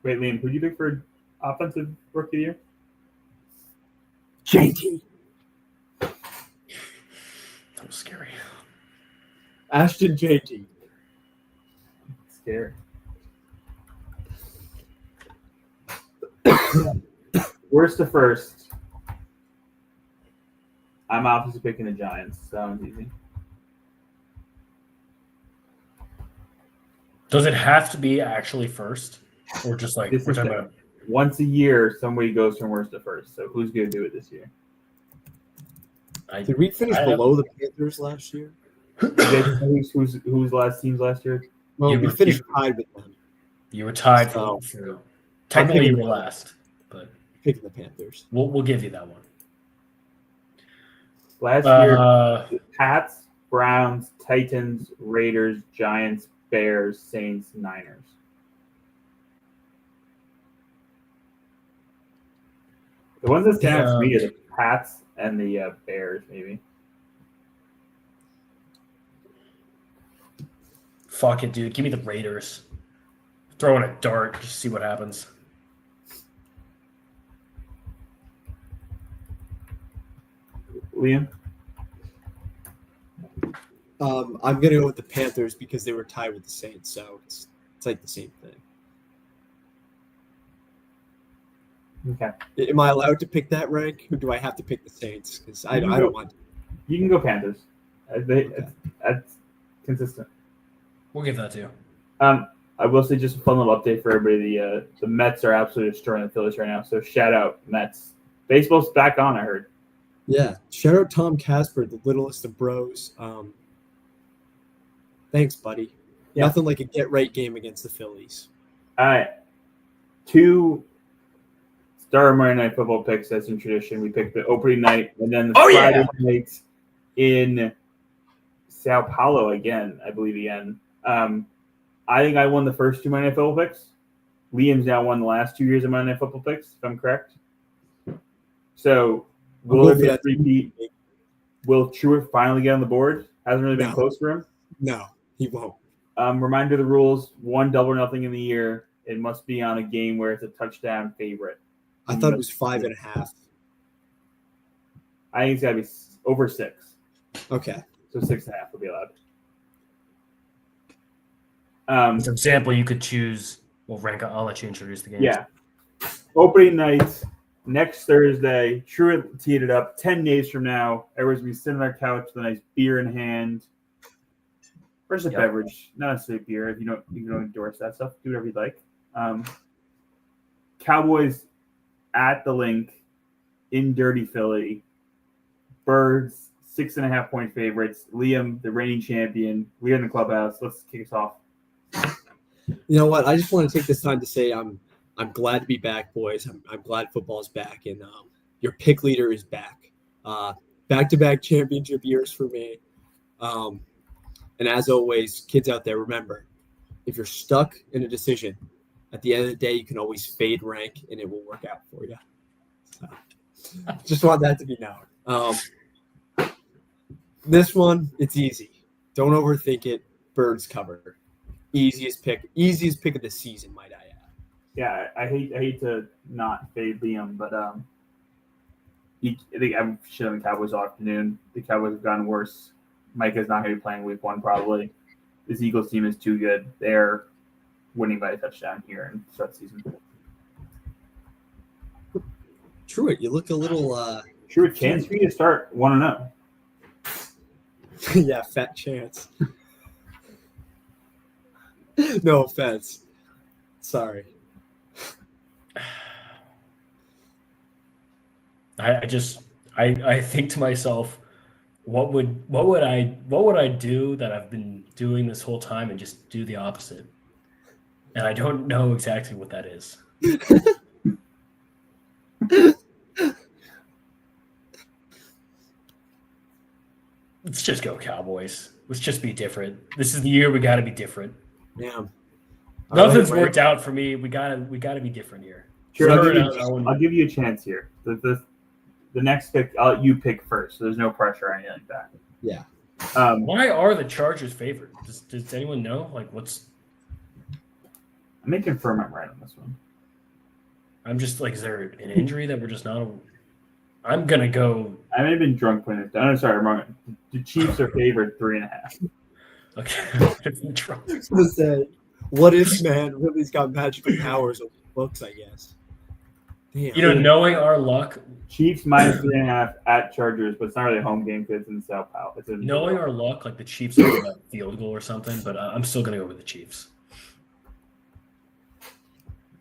Wait, Liam, who'd you pick for offensive Rookie of the Year? JT. That was scary. Ashton JT. Scary. Worst to first. I'm obviously picking the Giants. Sounds easy. Does it have to be actually first, or just like This we're is talking the- about? Once a year, somebody goes from worst to first. So who's going to do it this year? Did we finish I- below the Panthers last year? Who's last teams last year? Well, You we were- finished tied with them. You were tied Oh. for technically you were last, but Picking the Panthers. we'll give you that one. Last year, Uh, Pats, Browns, Titans, Raiders, Giants, Bears, Saints, Niners. The ones that stand out to me are the Pats and the Bears, maybe. fuck it, dude. Give me the Raiders. Throw in a dart, just see what happens. Liam? I'm gonna go with the Panthers because they were tied with the Saints, so it's like the same thing. Okay. Am I allowed to pick that rank, or do I have to pick the Saints? Because I don't want to. You can go Panthers. That's consistent. We'll give that to you. I will say just a fun little update for everybody. The Mets are absolutely destroying the Phillies right now. So shout out Mets. Baseball's back on, I heard. Yeah. Shout out Tom Casper, the littlest of bros. Thanks, buddy. Yeah. Nothing like a get right game against the Phillies. All right. 2 Star Monday Night Football picks as in tradition. We picked the opening night and then the Friday night in Sao Paulo again, I believe again. I think I won the first 2 Monday Night Football picks. Liam's now won the last 2 years of Monday Night Football picks, if I'm correct. So will there be a repeat? Will Truitt finally get on the board? Hasn't really been close for him. No, he won't. Reminder of the rules: 1 double or nothing in the year. It must be on a game where it's a touchdown favorite. I thought it was 5.5. I think it's got to be over 6. Okay. So 6.5 will be allowed. As an example, you could choose. Well, Rank, I'll let you introduce the game. Yeah. Opening night next Thursday. Truitt teed it up 10 days from now. Everyone's going to be sitting on their couch with a nice beer in hand. Or just a beverage, not necessarily beer. If you don't endorse that stuff, do whatever you'd like. Cowboys at the Link in Dirty Philly. Birds 6.5-point favorites. Liam, the reigning champion. We're in the clubhouse. Let's kick us off. You know what? I just want to take this time to say I'm glad to be back, boys. I'm glad football's back, and your pick leader is back. Back-to-back championship years for me. And as always, kids out there, remember, if you're stuck in a decision, at the end of the day, you can always fade Rank, and it will work out for you. So, just want that to be known. This one, it's easy. Don't overthink it. Birds cover. Easiest pick of the season, might I add. Yeah, I hate to not fade Liam, but I think I'm shit on the Cowboys all afternoon. The Cowboys have gotten worse. Micah's not going to be playing week 1 probably. This Eagles team is too good. They're winning by a touchdown here and start the season. Truitt, you look a little Sure, a chance for you to start 1-0. yeah, fat chance. No offense. Sorry. I think to myself, what would I do that I've been doing this whole time and just do the opposite? And I don't know exactly what that is. Let's just go Cowboys. Let's just be different. This is the year we got to be different. Yeah. Nothing's worked out for me. We gotta be different here. Sure, I'll give you a chance here. The next pick, you pick first. So there's no pressure or anything like that. Yeah. Why are the Chargers favored? Does anyone know? Like, what's? I may confirm I'm right on this one. I'm just like, is there an injury that we're just not? I'm gonna go. I may have been drunk putting it down. I'm sorry, I'm wrong. The Chiefs are favored 3.5. Okay. I was gonna say, what if man really's got magical powers of books? I guess. Damn. You know, knowing our luck. Chiefs minus 3.5 at Chargers, but it's not really a home game because it's in Sao Paulo. Knowing our luck, like the Chiefs are going to field goal or something, but I'm still going to go with the Chiefs.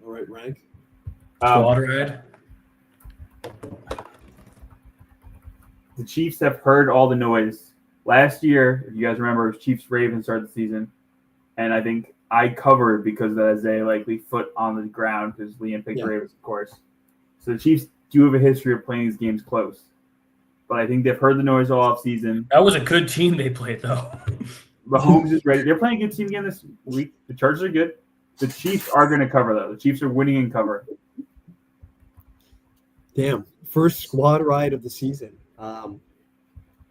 All right, Rank. Squad ride. The Chiefs have heard all the noise. Last year, if you guys remember, it was Chiefs-Ravens started the season, and I think I covered because of that Isaiah Likely foot on the ground because Liam picked Ravens, of course. So the Chiefs do have a history of playing these games close. But I think they've heard the noise all offseason. That was a good team they played, though. Mahomes is ready. They're playing a good team again this week. The Chargers are good. The Chiefs are going to cover, though. The Chiefs are winning and cover. Damn. First squad ride of the season.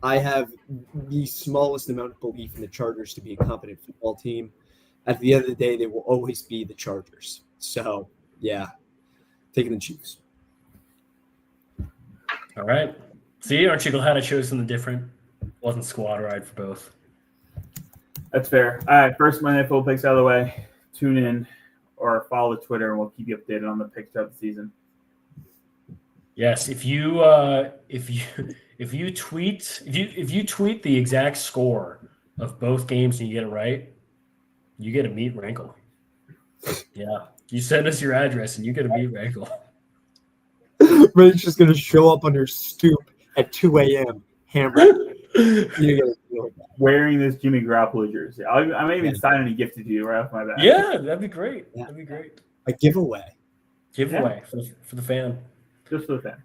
I have the smallest amount of belief in the Chargers to be a competent football team. At the end of the day, they will always be the Chargers. So, yeah, taking the Chiefs. All right. See, aren't you glad I chose something different? Wasn't squad ride for both. That's fair. All right, first Monday Night Football picks out of the way. Tune in or follow Twitter, and we'll keep you updated on the picks throughout the season. Yes, if you tweet the exact score of both games and you get it right, you get to meet Rankle. Yeah, you send us your address and you get to meet Rankle. Ray's just gonna show up on your stoop at 2 a.m. hammered. You're gonna feel it. Wearing this Jimmy Garoppolo jersey. I might even Yeah. sign and gift it to you right off my back. Yeah, that'd be great. Yeah. That'd be great. A giveaway. Giveaway for the fan. Just for the fans.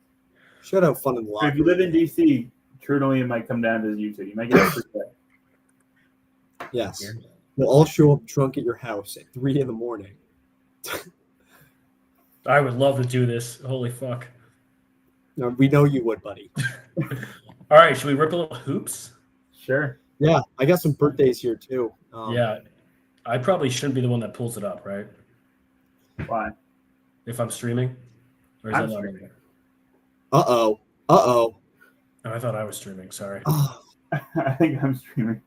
Shout out Fun and So Locker. if you live in DC, Trudeau might come down to visit you too. You might get a free day. Yes. We'll all show up drunk at your house at 3 in the morning. I would love to do this. Holy fuck. No, we know you would, buddy. All right, should we rip a little hoops? Sure. Yeah, I got some birthdays here too. Yeah. I probably shouldn't be the one that pulls it up, right? Why? If I'm streaming? Or is I'm that not streaming. in there? Uh-oh. Oh, I thought I was streaming. Sorry. Oh, I think I'm streaming.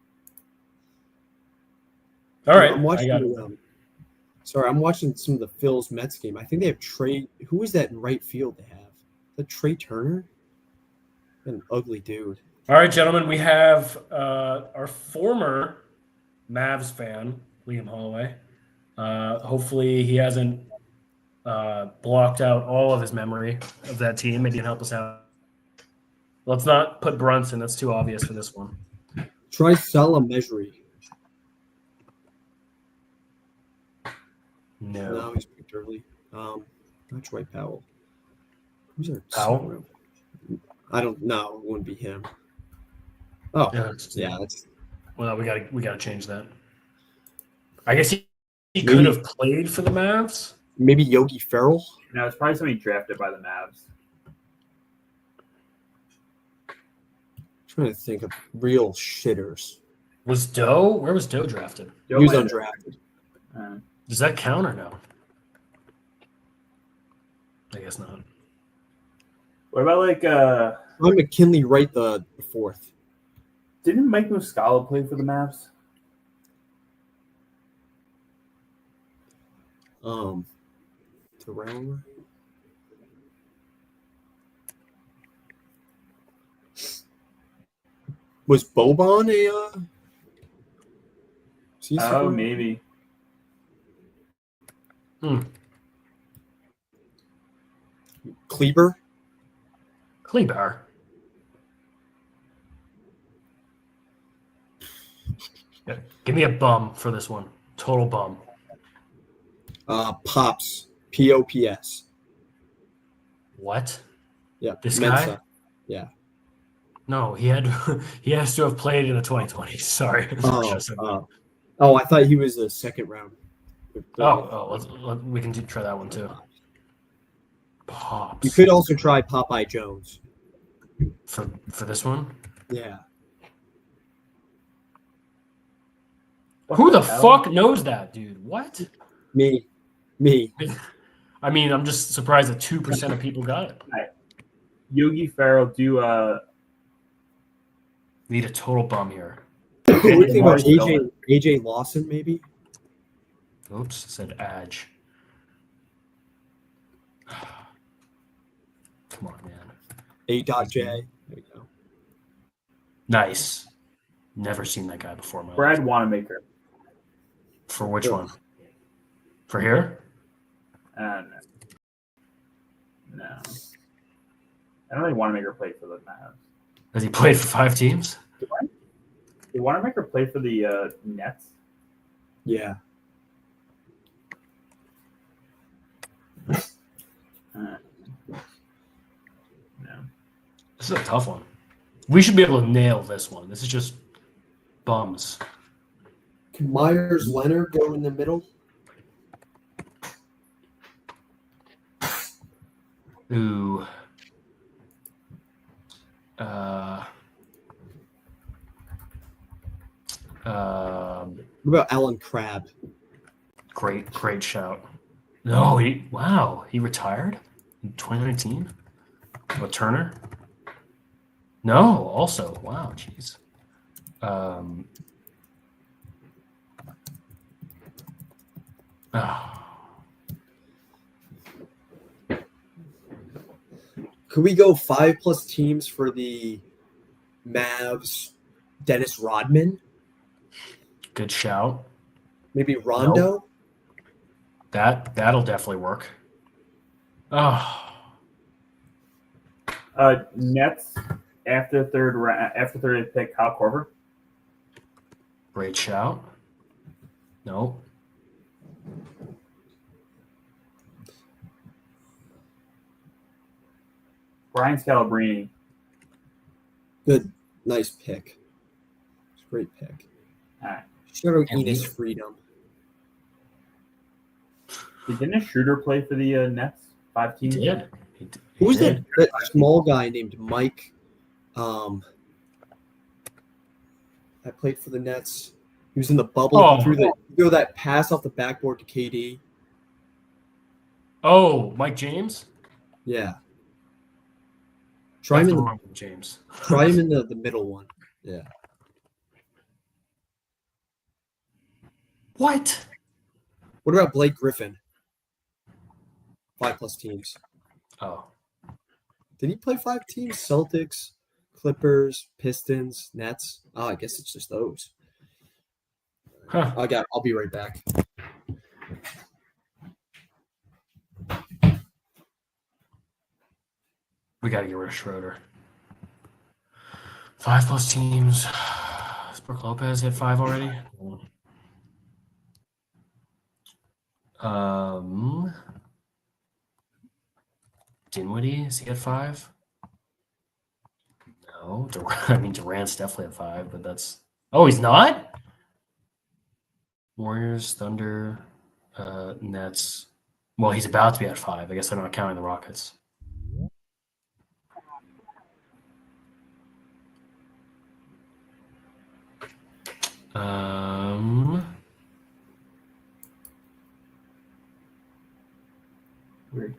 All right. I'm watching. I got it. I'm watching some of the Phil's Mets game. I think they have Trey. Who is that in right field? They have the Trey Turner. An ugly dude. All right, gentlemen, we have our former Mavs fan, Liam Holloway. Hopefully he hasn't blocked out all of his memory of that team. Maybe he can help us out. Let's not put Brunson. That's too obvious for this one. Try Salah Mejri. No. No, he's picked early. Not Dwight Powell. Who's our Powell? I don't know. It wouldn't be him. Oh, Yeah, yeah. That's Well, we gotta change that. I guess he could have played for the Mavs. maybe Yogi Ferrell. No, it's probably somebody drafted by the Mavs. Trying to think of real shitters. Was Doe? Where was Doe drafted? Joe He was might have- undrafted. Does that count or no? I guess not. What about like Why McKinley Wright the fourth? didn't Mike Muscala play for the Mavs? Terrell. Was Boban a? Is he Oh, still- maybe. Kleber. Kleber. Yeah, give me a bum for this one. Total bum. Pops. Pops. What? Yeah. This Mensa. guy? Yeah. No, he has to have played in the 2020s. Sorry. Oh, I thought he was the second round. We can try that one too. Pops. You could also try Popeye Jones. for this one. Yeah. Who the hell? fuck knows that, dude? What? Me. I mean, I'm just surprised that 2% of people got it. Yogi Ferrell do Need a total bum here. What do you think about Marcelo. AJ Lawson, maybe? Oops, said Adge. Come on, man. A.J. There you go. Nice. Never seen that guy before. In my Brad life. Wanamaker. For which one? For here? No. I don't think Wanamaker played for the Mavs. Has he played for 5 teams? Did Wanamaker play for the Nets? Yeah. No. This is a tough one. We should be able to nail this one. This is just bums. Can Myers Leonard go in the middle? Ooh. What about Alan Crabb? Great shout. No, he retired in 2019. What, Turner? No, also, wow, jeez. Could we go 5+ teams for the Mavs? Dennis Rodman? Good shout. Maybe Rondo? That'll definitely work. Oh, Nets after third pick, Kyle Korver. Great shout. No. Brian Scalabrine. Good, nice pick. It's a great pick. All right. Shout out And Enos he- Freedom. Didn't Shooter play for the Nets? 5 He teams. did. He Who's did. that small guy named Mike? That played for the Nets. He was in the bubble. Oh. He threw that pass off the backboard to KD. Oh, Mike James? Yeah. Try That's him the in wrong James. the middle one. Yeah. What? What about Blake Griffin? 5+ teams. Oh. Did he play 5 teams? Celtics, Clippers, Pistons, Nets. Oh, I guess it's just those. Huh. I'll be right back. We got to get rid of Schroeder. 5+ teams. Has Brook Lopez hit 5 already? Dinwiddie, is he at 5? No. Durant's definitely at 5, but that's... Oh, he's not? Warriors, Thunder, Nets. Well, he's about to be at 5. I guess they're not counting the Rockets. Weird.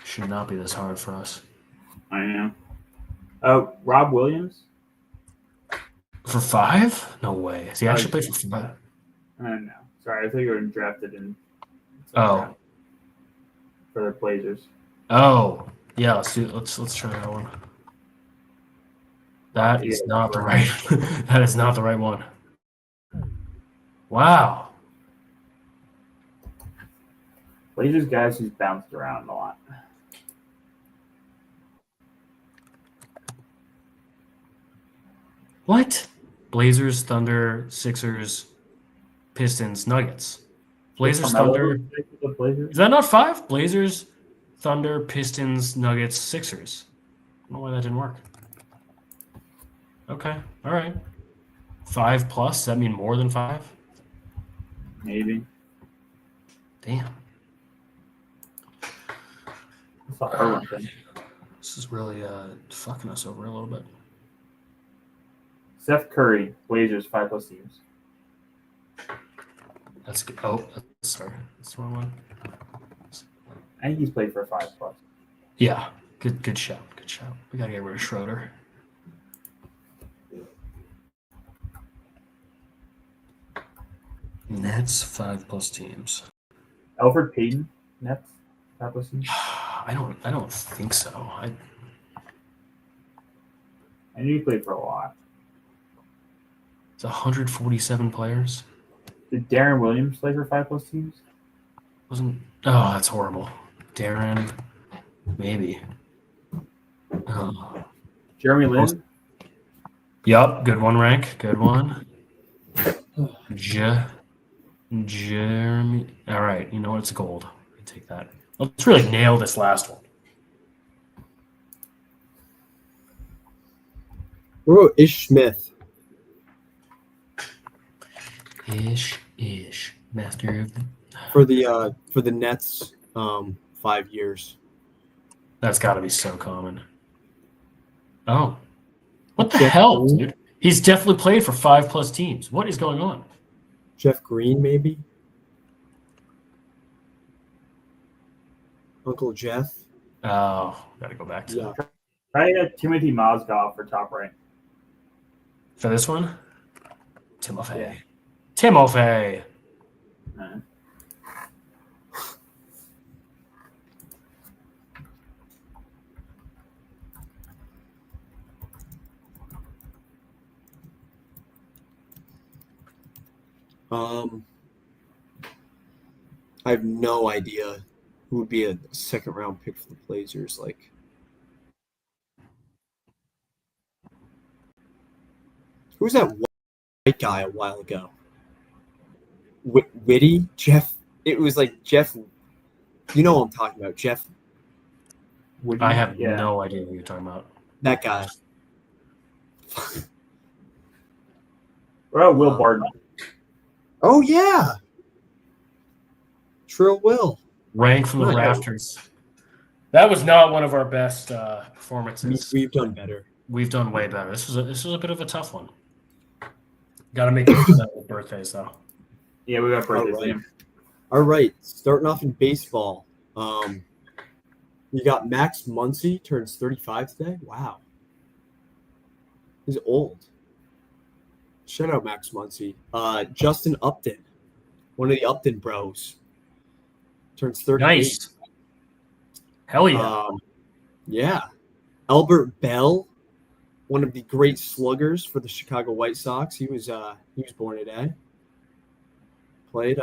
Should not be this hard for us. I know. Rob Williams. For 5? No way. Has he actually played for 5? I don't know. Sorry, I thought you were drafted in. Oh. For the Blazers. Oh. Yeah, let's try that one. That is not the right that is not the right one. Wow. Blazers guys who's bounced around a lot. What? Blazers, Thunder, Sixers, Pistons, Nuggets. Blazers, Thunder. The Blazers. Is that not 5? Blazers, Thunder, Pistons, Nuggets, Sixers. I don't know why that didn't work. Okay. All right. 5+. Does that mean more than 5? Maybe. Damn. That's a hard one thing. This is really fucking us over a little bit. Seth Curry, Blazers, 5+ teams. That's good. Oh, sorry. That's the wrong one. I think he's played for 5+. Yeah. Good shout. Good shout. We got to get rid of Schroeder. Nets, 5+ teams. Alfred Payton, Nets, 5+ teams. I don't think so. I knew he played for a lot. It's 147 players. Did Darren Williams play for 5+ teams? Wasn't. Oh, that's horrible. Darren, maybe. Oh. Jeremy Lin? Yup, good one, Rank. Good one. Jeremy. All right, you know what? It's gold. I take that. Let's really nail this last one. What about Ish Smith? Ish. Master of the... For the Nets, 5 years. That's got to be so common. Oh. What the hell, dude? He's definitely played for 5+ teams. What is going on? Jeff Green, maybe. Uncle Jeff. Oh, got to go back to Yeah. Try Timothy Mozgov for top right. For this one? Timofey. Yeah. Timofey. I have no idea who would be a second round pick for the Blazers. Like, who was that white guy a while ago? Witty? Jeff? It was like Jeff. You know what I'm talking about. Jeff. Would I you- have yeah. no idea who you're talking about. That guy. What about Will Barton? Oh, yeah. Trill Will. Rank from the Right. rafters. That was not one of our best performances. We've done better. We've done way better. This was a bit of a tough one. Got to make it for that with birthdays though. Yeah, we got birthdays. All right. Liam. All right. Starting off in baseball. You got Max Muncy, turns 35 today. Wow. He's old. Shout out Max Muncy. Justin Upton, one of the Upton bros, turns 38. Nice. Hell yeah. Yeah. Albert Bell, one of the great sluggers for the Chicago White Sox. He was born today. Played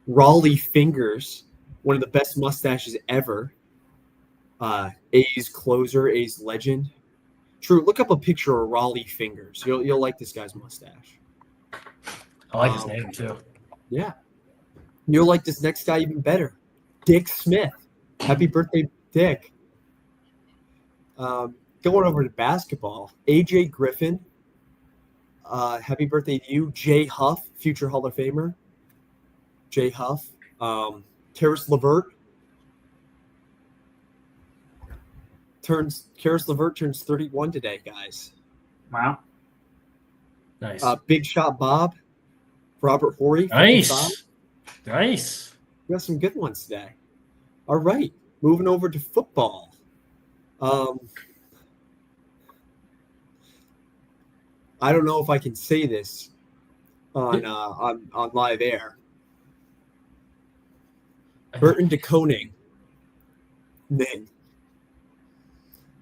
Raleigh Fingers, one of the best mustaches ever. A's closer, A's legend. True, look up a picture of Raleigh Fingers. You'll like this guy's mustache. I like his name too. Yeah. You'll like this next guy even better. Dick Smith. Happy birthday, Dick. Going over to basketball. AJ Griffin. Happy birthday to you. Jay Huff, future Hall of Famer. Jay Huff. Karis LeVert. Karis LeVert turns 31 today, guys. Wow. Nice. Big Shot Bob. Robert Horry. 55. Nice. Nice. We got some good ones today. All right, moving over to football. I don't know if I can say this on live air. Burton DeConing. Name.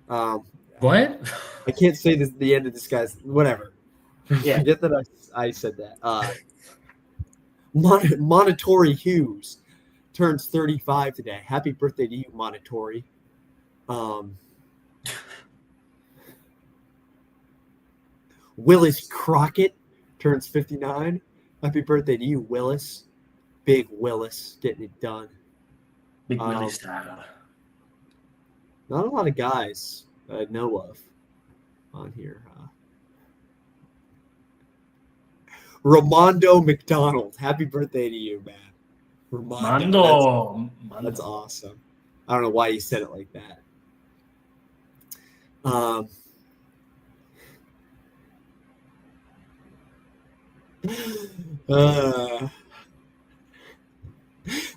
What? I can't say this at the end of this guy's whatever. Yeah. Forget that I said that. Montetori Hughes turns 35 today. Happy birthday to you, Montetori. Willis Crockett turns 59. Happy birthday to you, Willis. Big Willis getting it done. Big Willie style. Not a lot of guys that I know of on here. Ramondo McDonald. Happy birthday to you, man. Ramondo. That's awesome. I don't know why you said it like that.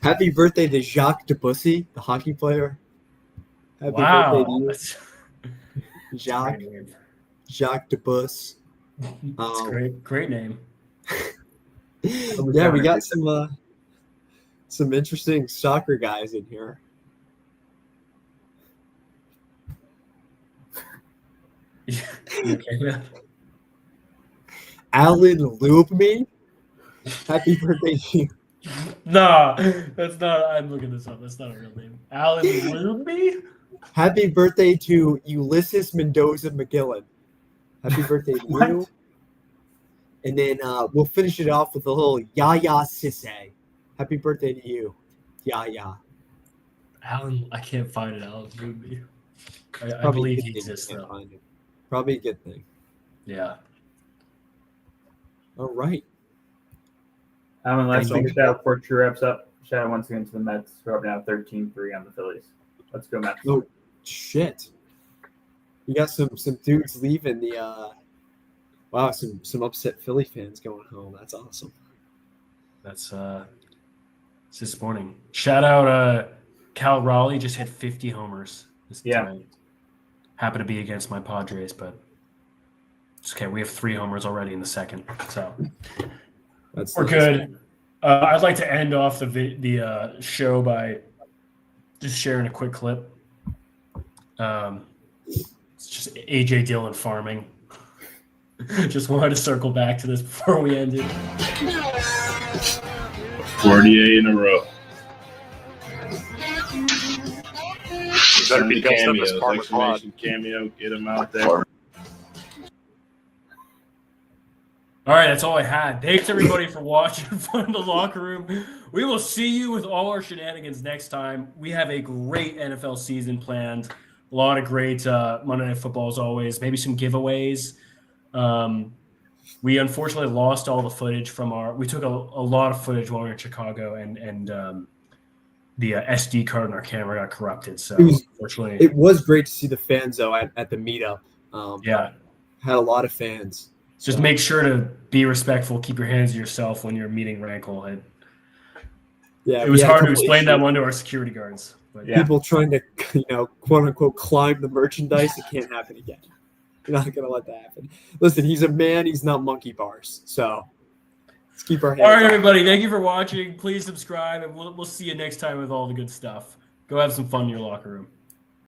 Happy birthday to Jacques Debussy, the hockey player. Happy birthday to you, Jacques Debussy. That's great name. Yeah, we got some interesting soccer guys in here. You okay, man? Alan Lubme. Happy birthday to you. Nah, that's not. I'm looking this up. That's not a real name. Alan Luby? Happy birthday to Ulysses Mendoza McGillen. Happy birthday to you. And then we'll finish it off with a little Yaya Sisse. Happy birthday to you, Yaya. Alan, I can't find it. Alan Luby. I believe he exists though. Find it. Probably a good thing. Yeah. All right. Let's take a shout out before True wraps up. Shout out once again to the Mets, who are now 13-3 on the Phillies. Let's go, Mets. Oh, shit. You got some dudes leaving the wow, some upset Philly fans going home. That's awesome. That's it's disappointing. Shout out Cal Raleigh just hit 50 homers tonight. Happened to be against my Padres, but it's okay. We have 3 homers already in the second, so we're good. I'd like to end off the show by just sharing a quick clip. It's just AJ Dillon farming. Just wanted to circle back to this before we ended. 48 in a row. Better be dressed up as Cameos, Farmer Claude. exclamation cameo, get him out there. All right, that's all I had. Thanks everybody for watching Fun in the Locker Room. We will see you with all our shenanigans next time. We have a great NFL season planned. A lot of great Monday Night Football as always. Maybe some giveaways. We unfortunately lost all the footage from we took a lot of footage while we were in Chicago, and the SD card in our camera got corrupted. So unfortunately, It was great to see the fans though at the meetup. yeah. Had a lot of fans. Just make sure to be respectful. Keep your hands to yourself when you're meeting Rankle. It Yeah, was we had a hard to couple explain that issues. one to our security guards. But Yeah. People trying to, quote unquote, climb the merchandise. It can't happen again. You're not gonna let that happen. Listen, he's a man. He's not monkey bars. So let's keep our hands. All right, up. everybody. Thank you for watching. Please subscribe, and we'll see you next time with all the good stuff. Go have some fun in your locker room.